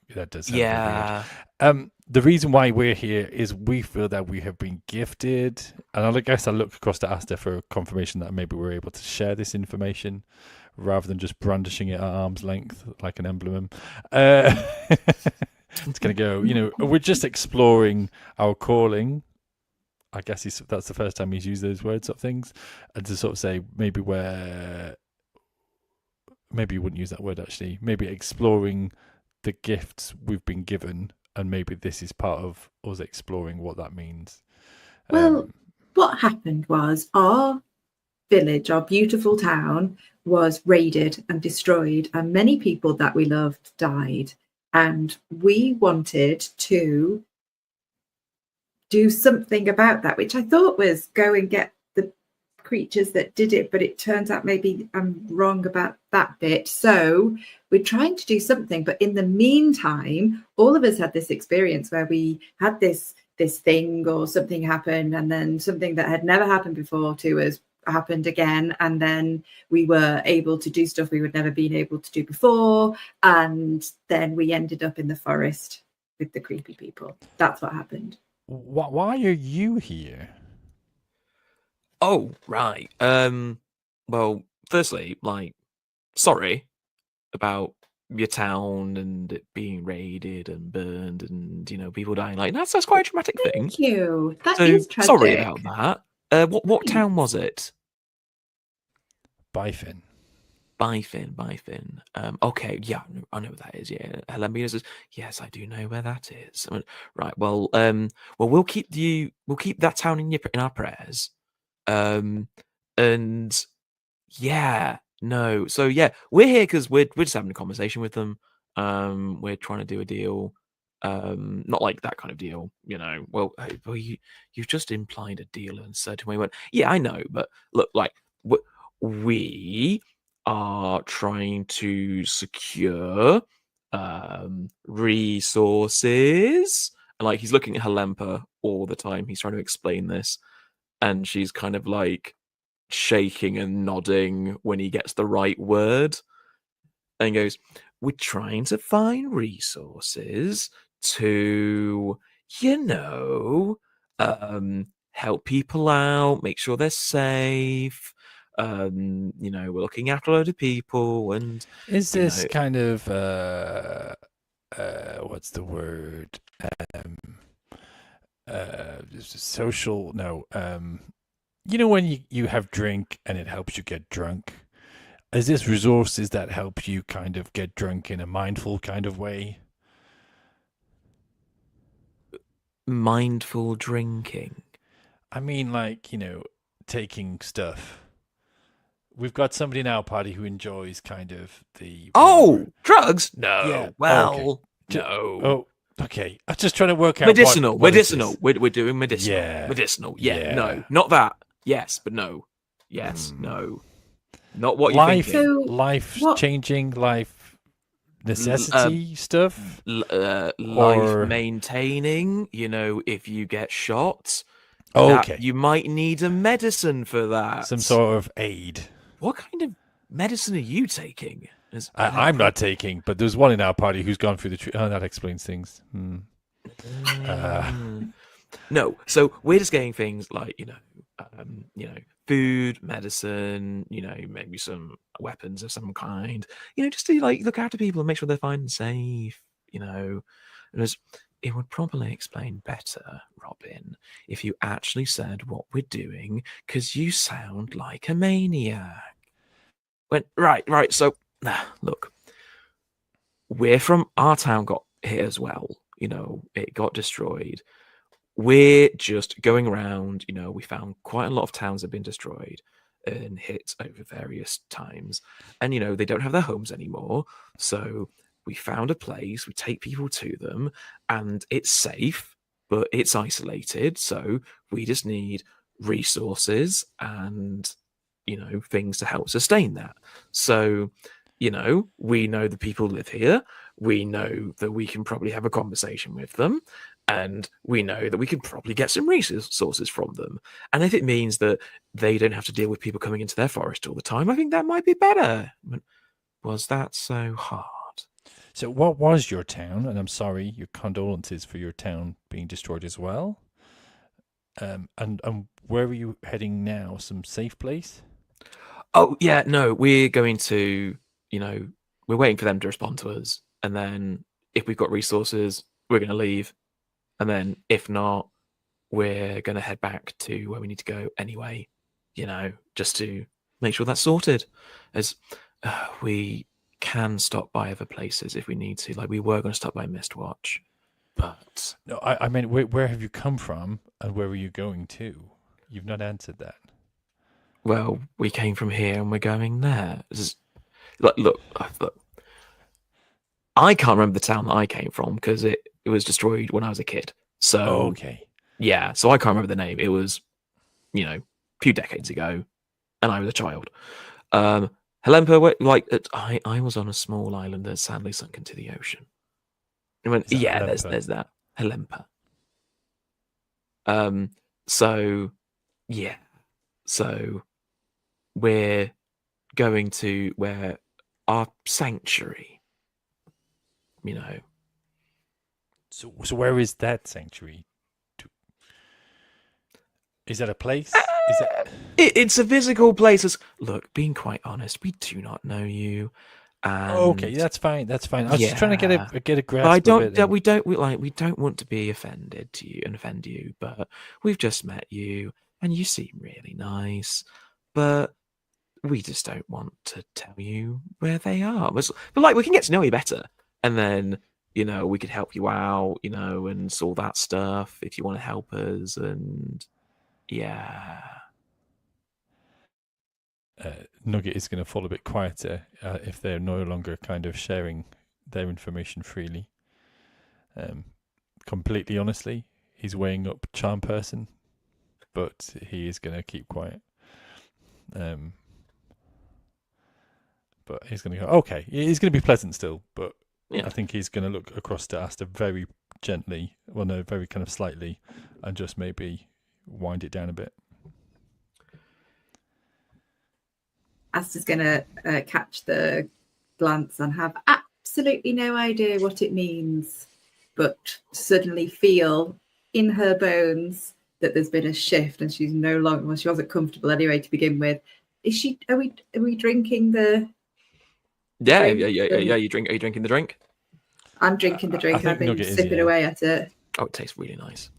yeah. Weird. The reason why we're here is we feel that we have been gifted, and I guess I look across to Asta for confirmation that maybe we're able to share this information rather than just brandishing it at arm's length like an emblem. It's going to go, you know, we're just exploring our calling. I guess that's the first time he's used those words of things, and to sort of say maybe you wouldn't use that word actually, maybe exploring the gifts we've been given, and maybe this is part of us exploring what that means. Well, what happened was our village, our beautiful town, was raided and destroyed, and many people that we loved died, and we wanted to do something about that, which I thought was go and get the creatures that did it, but it turns out maybe I'm wrong about that bit. So we're trying to do something, but in the meantime, all of us had this experience where we had this thing or something happen, and then something that had never happened before to us happened again, and then we were able to do stuff we would never been able to do before, and then we ended up in the forest with the creepy people. That's what happened. Why are you here? Oh, right. Well, firstly, like, sorry about your town and it being raided and burned and, you know, people dying. Like, that's quite a traumatic thing. Thank you. That so is tragic. Sorry about that. What town was it? Byfin. Byfin. Okay, yeah, I know what that is. Yeah, Helena says, yes, I do know where that is. I went, right. Well, we'll keep that town in our prayers. And yeah, no. So yeah, we're here because we're just having a conversation with them. We're trying to do a deal. Not like that kind of deal, you know. Well, you've just implied a deal in a certain way. Went, yeah, I know, but look, like we are trying to secure resources. And like he's looking at Helempa all the time. He's trying to explain this, and she's kind of like shaking and nodding when he gets the right word, and goes, we're trying to find resources to, help people out, make sure they're safe. We're looking after a load of people, and Is you this know, kind of what's the word? Social? No. When you have drink and it helps you get drunk. Is this resources that help you kind of get drunk in a mindful kind of way? mindful drinking. I mean, like, taking stuff. We've got somebody in our party who enjoys kind of the more... Drugs? No. Yeah. Well, Okay. no. Oh, okay. I was just trying to work out Medicinal. what is Medicinal. this? We're doing medicinal. Yeah. Medicinal. Yeah. Yeah. No. Not that. Yes, but no. Yes. No. Not what you're Life, thinking. So life what- changing, life necessity stuff. Life Or- maintaining. If you get shot, Okay. you might need a medicine for that. Some sort of aid. What kind of medicine are you taking? I'm not taking, but there's one in our party who's gone through the tree. Oh, that explains things. No, so we're just getting things like food, medicine, maybe some weapons of some kind, just to like look after people and make sure they're fine and safe. It would probably explain better, Robin, if you actually said what we're doing, because you sound like a maniac. Right. So look, we're from our town got hit as well. It got destroyed. We're just going around. We found quite a lot of towns have been destroyed and hit over various times, and they don't have their homes anymore. So we found a place. We take people to them, and it's safe, but it's isolated. So we just need resources and things to help sustain that. So we know the people live here. We know that we can probably have a conversation with them, and we know that we can probably get some resources from them. And if it means that they don't have to deal with people coming into their forest all the time, I think that might be better. Was that so hard? So what was your town? And I'm sorry, your condolences for your town being destroyed as well. And where are you heading now? Some safe place? Oh, yeah, no, we're going to, we're waiting for them to respond to us. And then if we've got resources, we're going to leave. And then if not, we're going to head back to where we need to go anyway, just to make sure that's sorted. As we can stop by other places if we need to. Like we were going to stop by Mistwatch, but... No, I mean, where have you come from and where were you going to? You've not answered that. Well, we came from here and we're going there. Look, I can't remember the town that I came from because it was destroyed when I was a kid. So, okay. Yeah, so I can't remember the name. It was, a few decades ago, and I was a child. Helempa, I was on a small island that sadly sunk into the ocean. And went, yeah, there's that. Helempa. So, yeah. So, we're going to where our sanctuary, So where is that sanctuary? Is that a place? Is that... It's a physical place. Look, being quite honest, we do not know you. And okay, that's fine. That's fine. I was just trying to get a grasp. But we don't want to be offended to you and offend you. But we've just met you, and you seem really nice. But we just don't want to tell you where they are. But like, we can get to know you better, and then we could help you out, and all that stuff if you want to help us. And yeah, Nugget is going to fall a bit quieter if they're no longer kind of sharing their information freely. Completely honestly, he's weighing up charm person, but he is going to keep quiet. But he's going to go, okay. He's going to be pleasant still, but yeah. I think he's going to look across to Asta very gently, very kind of slightly, and just maybe wind it down a bit. Asta's going to catch the glance and have absolutely no idea what it means, but suddenly feel in her bones that there's been a shift and she's no longer, well, she wasn't comfortable anyway to begin with. Are we drinking the Yeah. drink? Are you drinking the drink? I'm drinking the drink. I've been sipping away at it. Oh, it tastes really nice.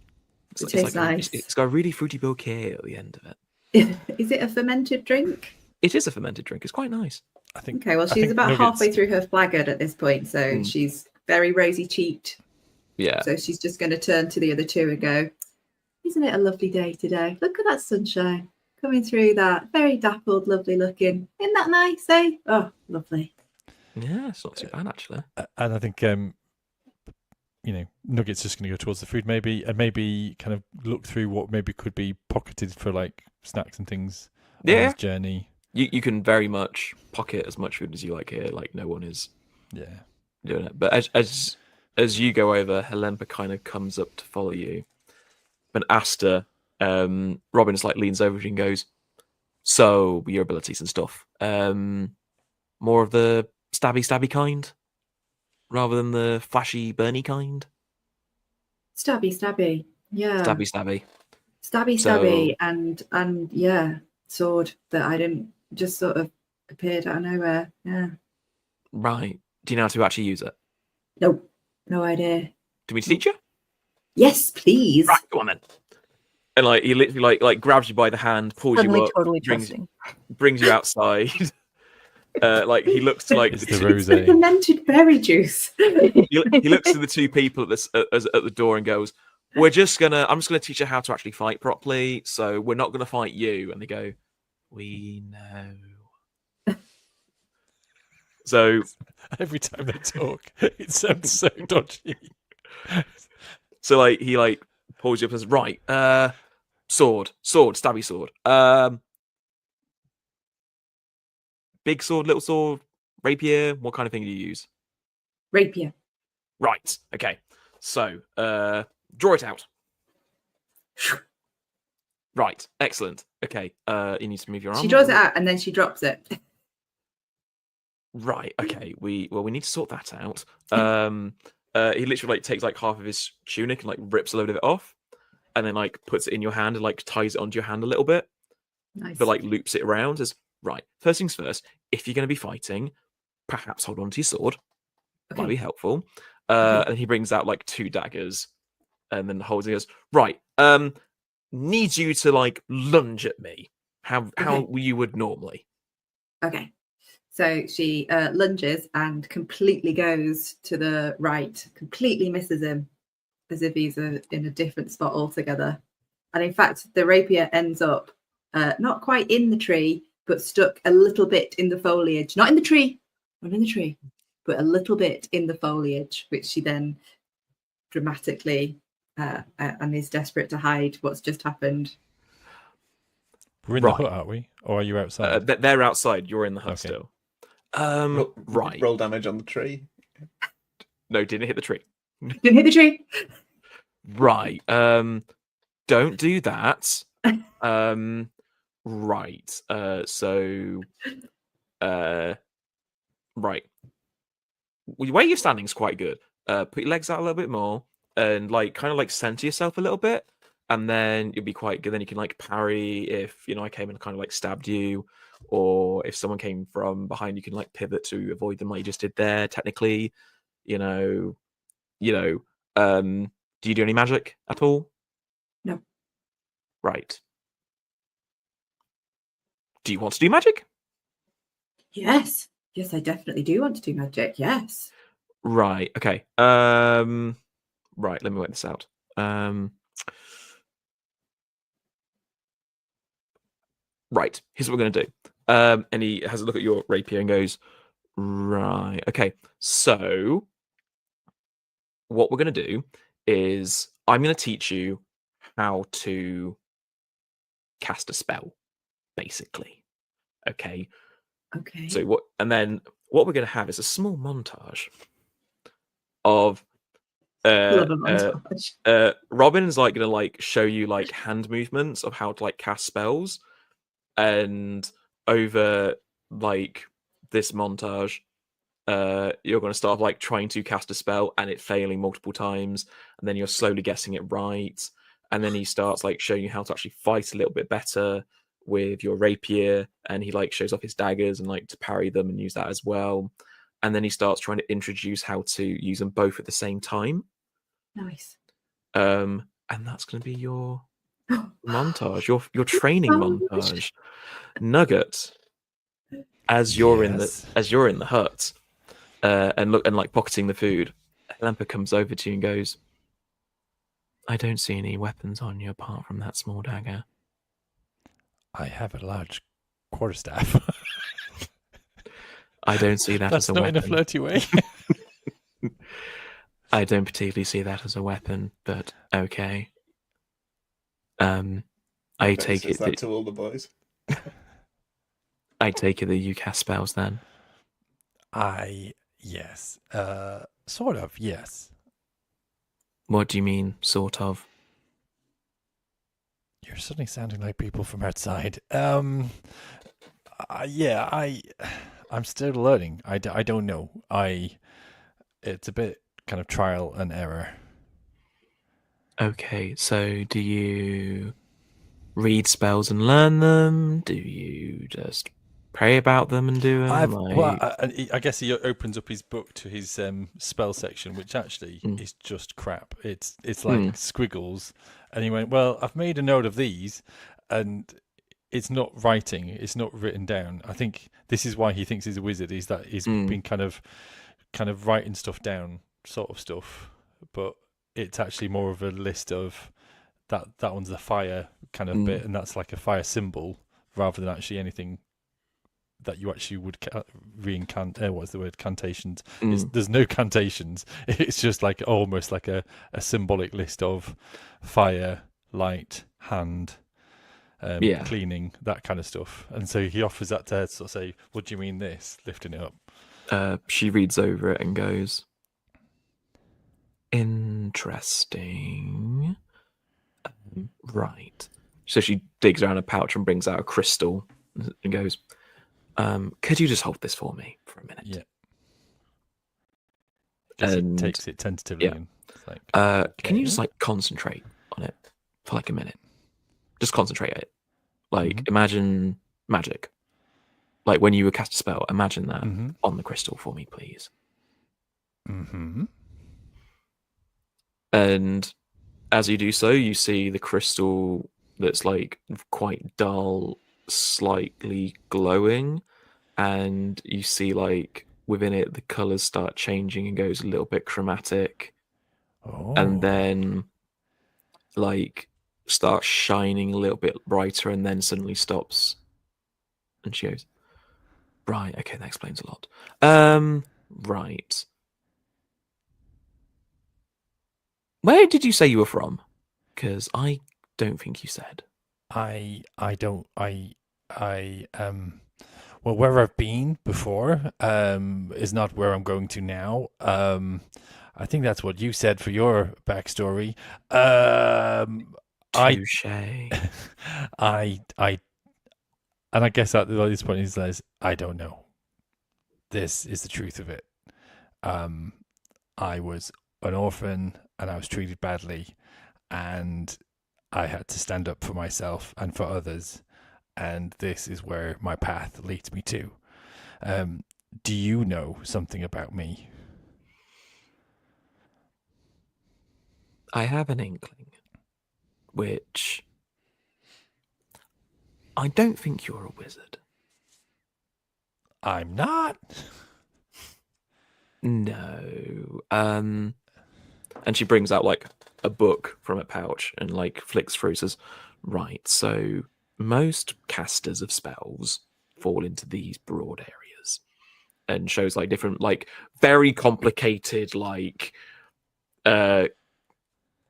It tastes nice. It's got a really fruity bouquet at the end of it. Is it a fermented drink? It is a fermented drink. It's quite nice. I think. Okay, well, she's about halfway through her flagon at this point, so she's very rosy cheeked. Yeah. So she's just going to turn to the other two and go, "Isn't it a lovely day today? Look at that sunshine coming through that. Very dappled, lovely looking. Isn't that nice, eh? Oh, lovely." Yeah, it's not too bad actually. And I think Nugget's just going to go towards the food and maybe kind of look through what maybe could be pocketed for like snacks and things on his journey. You can very much pocket as much food as you like here. Like no one is doing it. But as you go over, Helempa kind of comes up to follow you. And Asta, Robin just like leans over and goes, "So your abilities and stuff, more of the stabby kind, rather than the flashy burny kind." Stabby, yeah. Stabby, and yeah, sword that I didn't just sort of appeared out of nowhere. Yeah. Right. Do you know how to actually use it? Nope. No idea. Do we teach you? Yes, please. Right, go on then. And like he literally like grabs you by the hand, pulls Suddenly you up, totally trusting. brings you outside. Like he looks to like It's the rose. It's fermented berry juice. he looks to the two people at the door and goes, I'm just gonna teach you how to actually fight properly. So we're not gonna fight you. And they go, "We know." So every time they talk, it sounds so dodgy. So like he like pulls you up and says, "Right, sword, stabby sword. Big sword, little sword, rapier. What kind of thing do you use?" Rapier. Right. Okay. So draw it out. Right. Excellent. Okay. You need to move your arm. She draws it out and then she drops it. Right. Okay. We need to sort that out. He literally like takes like half of his tunic and like rips a load of it off, and then like puts it in your hand and like ties it onto your hand a little bit. Nice. But like loops it around. As right. First things first. If you're going to be fighting, perhaps hold on to your sword. Okay. Might be helpful. And he brings out like 2 daggers, and then holds it. Goes, right. Need you to like lunge at me. How you would normally. Okay. So she lunges and completely goes to the right, completely misses him, as if he's in a different spot altogether. And in fact, the rapier ends up not quite in the tree, but stuck a little bit in the foliage. Not in the tree, but a little bit in the foliage, which she then dramatically and is desperate to hide what's just happened. We're in the hut, aren't we? Or are you outside? They're outside. You're in the hut still. Right. Roll damage on the tree. No, didn't hit the tree. Didn't hit the tree. Right. Don't do that. Right. Right. The way you're standing is quite good. Put your legs out a little bit more and like kind of like center yourself a little bit, and then you'll be quite good. Then you can like parry if I came and kind of like stabbed you, or if someone came from behind, you can like pivot to avoid them like you just did there. Technically, do you do any magic at all? No. Right. Do you want to do magic? Yes. Yes, I definitely do want to do magic. Yes. Right. Okay. Right. Let me work this out. Right. Here's what we're going to do. And he has a look at your rapier and goes, right. Okay. So what we're going to do is I'm going to teach you how to cast a spell, basically. Okay. Okay. So what? And then what we're going to have is a small montage of Love a montage. Robin's like going to like show you like hand movements of how to like cast spells, and over like this montage, you're going to start like trying to cast a spell and it failing multiple times, and then you're slowly guessing it right, and then he starts like showing you how to actually fight a little bit better with your rapier, and he like shows off his daggers and like to parry them and use that as well, and then he starts trying to introduce how to use them both at the same time. Nice. And that's going to be your montage, your training montage. Nugget, as you're in the hut, and like pocketing the food, Lamper comes over to you and goes, "I don't see any weapons on you apart from that small dagger." I have a large quarterstaff. I don't see that That's as a not weapon. in a flirty way. I don't particularly see that as a weapon, but okay. I take it that to all the boys. I take it that you cast spells then. Yes. Sort of, yes. What do you mean, sort of? You're suddenly sounding like people from outside. I'm still learning. I don't know. It's a bit kind of trial and error. Okay, so do you read spells and learn them? Do you just pray about them and do them? I guess he opens up his book to his spell section, which actually is just crap. It's like squiggles, and he went, "Well, I've made a note of these, and it's not writing. It's not written down. I think this is why he thinks he's a wizard. Is that he's been kind of writing stuff down, sort of stuff, but it's actually more of a list of that one's the fire kind of bit, and that's like a fire symbol rather than actually anything that you actually would what's the word, cantations. There's no cantations. It's just like almost like a symbolic list of fire, light, hand, cleaning, that kind of stuff. And so he offers that to her to sort of say, "What do you mean this?" Lifting it up. She reads over it and goes, "Interesting. Right." So she digs around a pouch and brings out a crystal and goes, "Could you just hold this for me for a minute?" Yeah. And he takes it tentatively. Yeah. And it's like, can you just like concentrate on it for like a minute? Just concentrate it. Like imagine magic. Like when you would cast a spell, imagine that on the crystal for me, please. And as you do so, you see the crystal that's like quite dull, slightly glowing, and you see like within it the colors start changing and goes a little bit chromatic, and then like starts shining a little bit brighter, and then suddenly stops. And she goes, "Right, okay, that explains a lot. Right. Where did you say you were from? Because I don't think you said." Well, where I've been before is not where I'm going to now. I think that's what you said for your backstory. Touche. And I guess at this point he says, "I don't know. This is the truth of it. I was an orphan and I was treated badly, and I had to stand up for myself and for others, and this is where my path leads me to. Do you know something about me?" I have an inkling, which I don't think you're a wizard. I'm not. No. And she brings out like a book from a pouch and like flicks through, says, right, so most casters of spells fall into these broad areas, and shows like different, like very complicated, like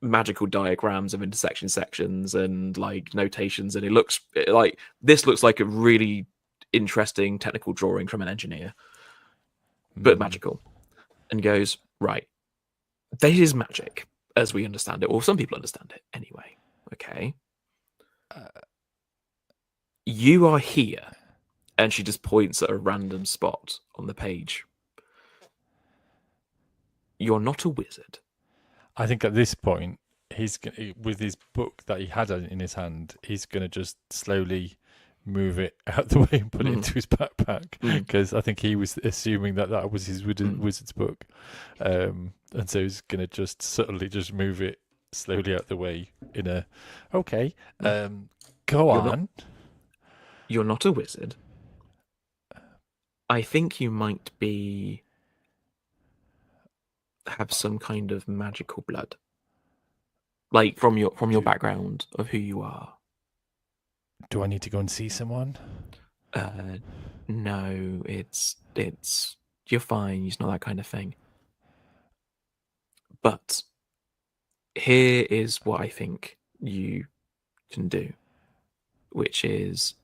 magical diagrams of intersection sections and like notations, and it looks like this looks like a really interesting technical drawing from an engineer, but magical. And goes, right, this is magic as we understand it, or some people understand it anyway. Okay, you are here, and she just points at a random spot on the page. You're not a wizard. I think at this point, with his book that he had in his hand, he's going to just slowly move it out the way and put it into his backpack, because I think he was assuming that was his wizard's book, and so he's going to just subtly just move it slowly out the way in a okay. Go on. You're not a wizard. I think you might have some kind of magical blood, like from your background of who you are. Do I need to go and see someone? No, it's you're fine. It's not that kind of thing. But here is what I think you can do, which is,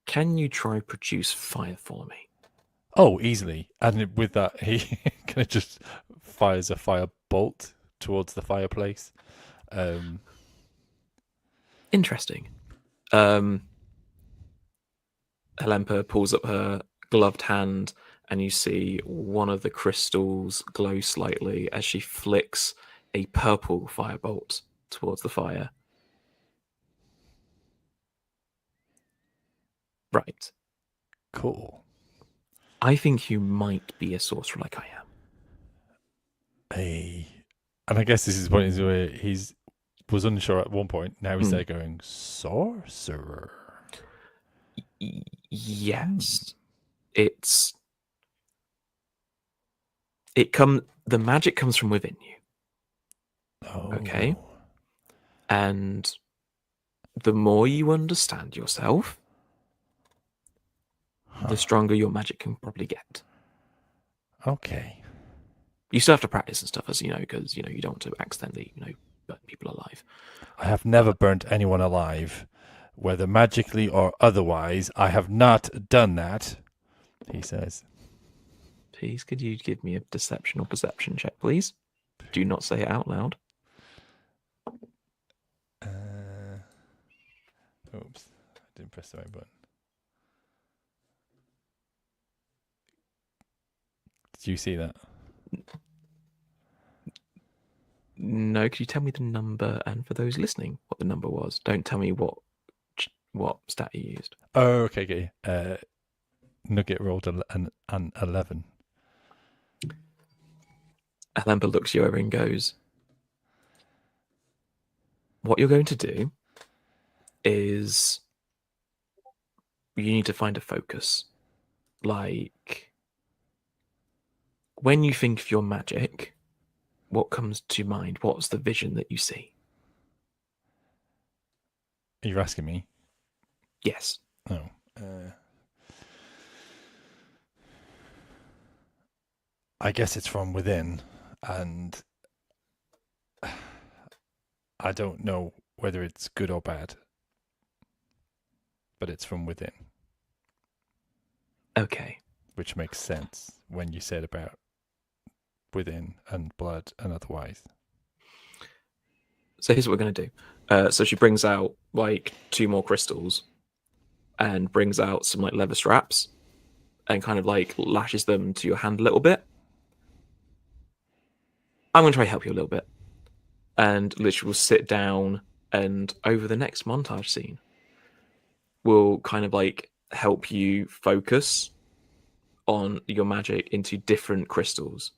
can you try produce fire for me? Oh, easily. And with that, he kind of just fires a fire bolt towards the fireplace. Interesting. Helempa pulls up her gloved hand, and you see one of the crystals glow slightly as she flicks a purple firebolt towards the fire. Right. Cool. I think you might be a sorcerer like I am. Hey. And I guess this is the point where he's was unsure at one point. Now he's there going, sorcerer. Yes. The magic comes from within you. Oh. Okay. And the more you understand yourself, the stronger your magic can probably get. Okay. You still have to practice and stuff, as you know, because you don't want to accidentally, burn people alive. I have never burnt anyone alive, whether magically or otherwise. I have not done that, he says. Please, could you give me a deception or perception check, please? Do not say it out loud. Oops, I didn't press the right button. Did you see that? No, could you tell me the number, and for those listening, what the number was? Don't tell me what stat you used. Oh, okay. Nugget rolled an 11. Helempa looks you over and goes, what you're going to do is you need to find a focus. Like, when you think of your magic, what comes to mind? What's the vision that you see? Are you asking me? Yes. Oh. I guess it's from within, and I don't know whether it's good or bad, but it's from within. Okay. Which makes sense when you said about within and blood and otherwise. So here's what we're going to do. So she brings out like 2 more crystals and brings out some like leather straps and kind of like lashes them to your hand a little bit. I'm going to try to help you a little bit. And literally will sit down, and over the next montage scene, will kind of like help you focus on your magic into different crystals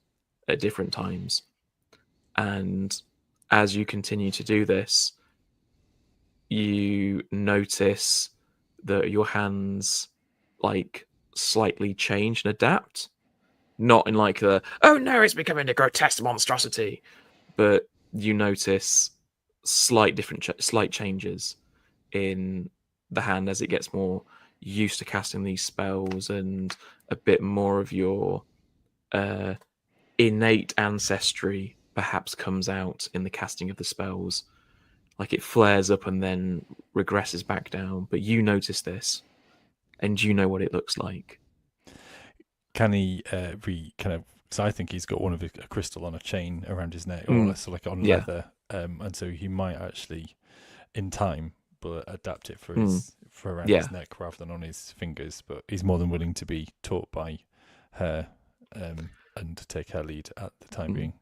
at different times. And as you continue to do this, you notice that your hands like slightly change and adapt. Not in like the, oh no, it's becoming a grotesque monstrosity, but you notice slight changes in the hand as it gets more used to casting these spells, and a bit more of your innate ancestry perhaps comes out in the casting of the spells. Like it flares up and then regresses back down, but you notice this, and you know what it looks like. Can he so I think he's got one of a crystal on a chain around his neck, or so like on leather, and so he might actually, in time, but adapt it for around his neck rather than on his fingers. But he's more than willing to be taught by her, and to take her lead at the time being.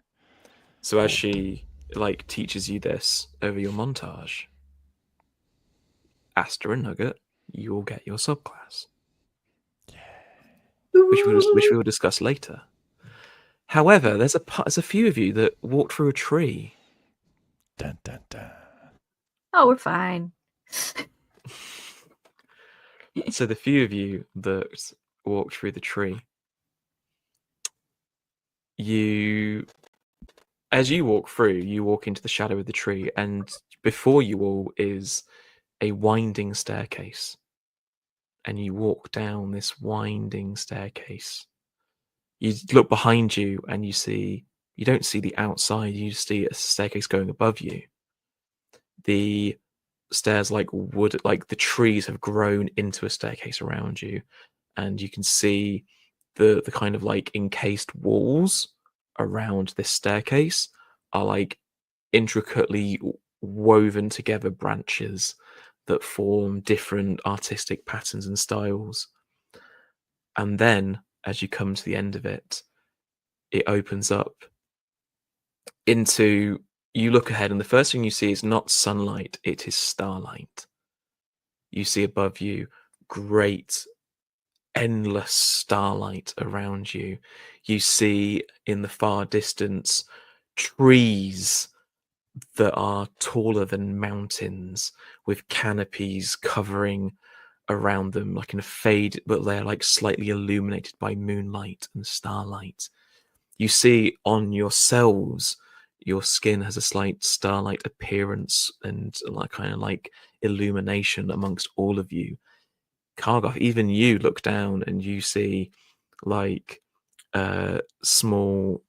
So as she like teaches you this over your montage, Asta and Nugget, you will get your subclass, which we will discuss later. However, there's a few of you that walked through a tree. Dun, dun, dun. Oh, we're fine. So the few of you that walked through the tree, as you walk through, you walk into the shadow of the tree, and before you all is a winding staircase. And you walk down this winding staircase. You look behind you and you don't see the outside, you see a staircase going above you. The stairs like wood, like the trees have grown into a staircase around you, and you can see the kind of like encased walls around this staircase are like intricately woven together branches that form different artistic patterns and styles. And then as you come to the end of it, it opens up into, you look ahead and the first thing you see is not sunlight, it is starlight. You see above you great endless starlight around you. You see in the far distance trees that are taller than mountains with canopies covering around them like in a fade, but they're like slightly illuminated by moonlight and starlight. You see on yourselves, your skin has a slight starlight appearance and like kind of like illumination amongst all of you. Kargoth, even you look down and you see like small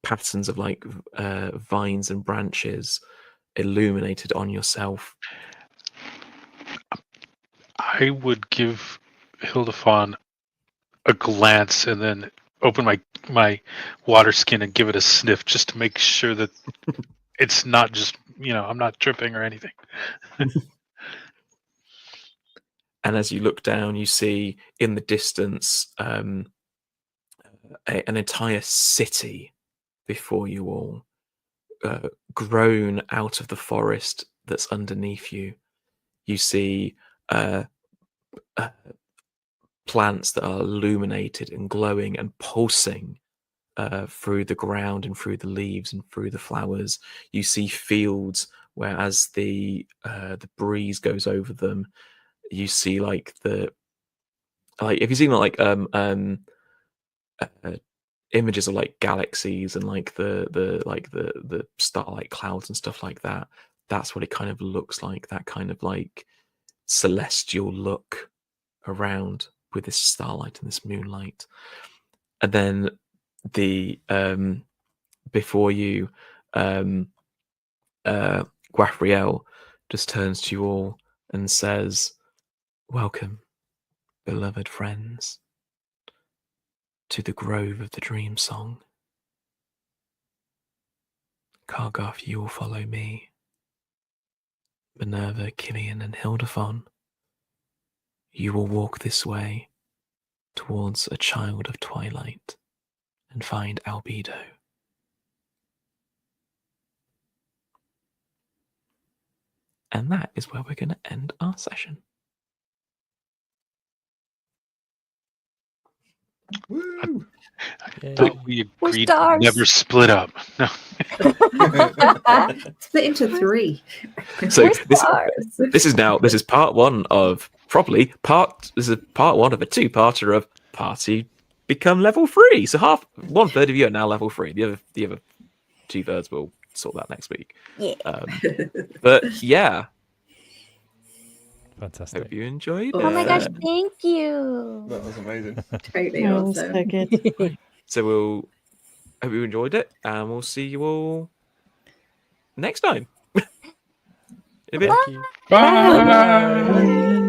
patterns of like vines and branches illuminated on yourself. I would give Hildefawn a glance and then open my water skin and give it a sniff just to make sure that it's not just, I'm not tripping or anything. And as you look down, you see in the distance an entire city before you all, grown out of the forest that's underneath you. You see plants that are illuminated and glowing and pulsing through the ground and through the leaves and through the flowers. You see fields where, as the breeze goes over them, you see like if you've seen like images of like galaxies and like the starlight clouds and stuff like that. That's what it kind of looks like. That kind of like celestial look around with this starlight and this moonlight. And then the before you, Guathriel just turns to you all and says, "Welcome, beloved friends, to the Grove of the Dream Song. Kargoth, you will follow me. Minerva, Killian, and Hildefawn, you will walk this way towards a child of twilight and find Albedo. And that is where we're going to end our session." Woo! But we agreed to stars. never split up. No. Split into 3. So this is part one of probably this is part one of a two-parter of party become level 3. So 1/3 of you are now level 3. The other 2/3 will sort that next week. Yeah. But yeah, Fantastic. hope you enjoyed Oh my gosh, it. thank you. That was amazing. Totally Oh, awesome. so good. So we'll hope you enjoyed it, and we'll see you all next time. In a bit. Thank you. Bye.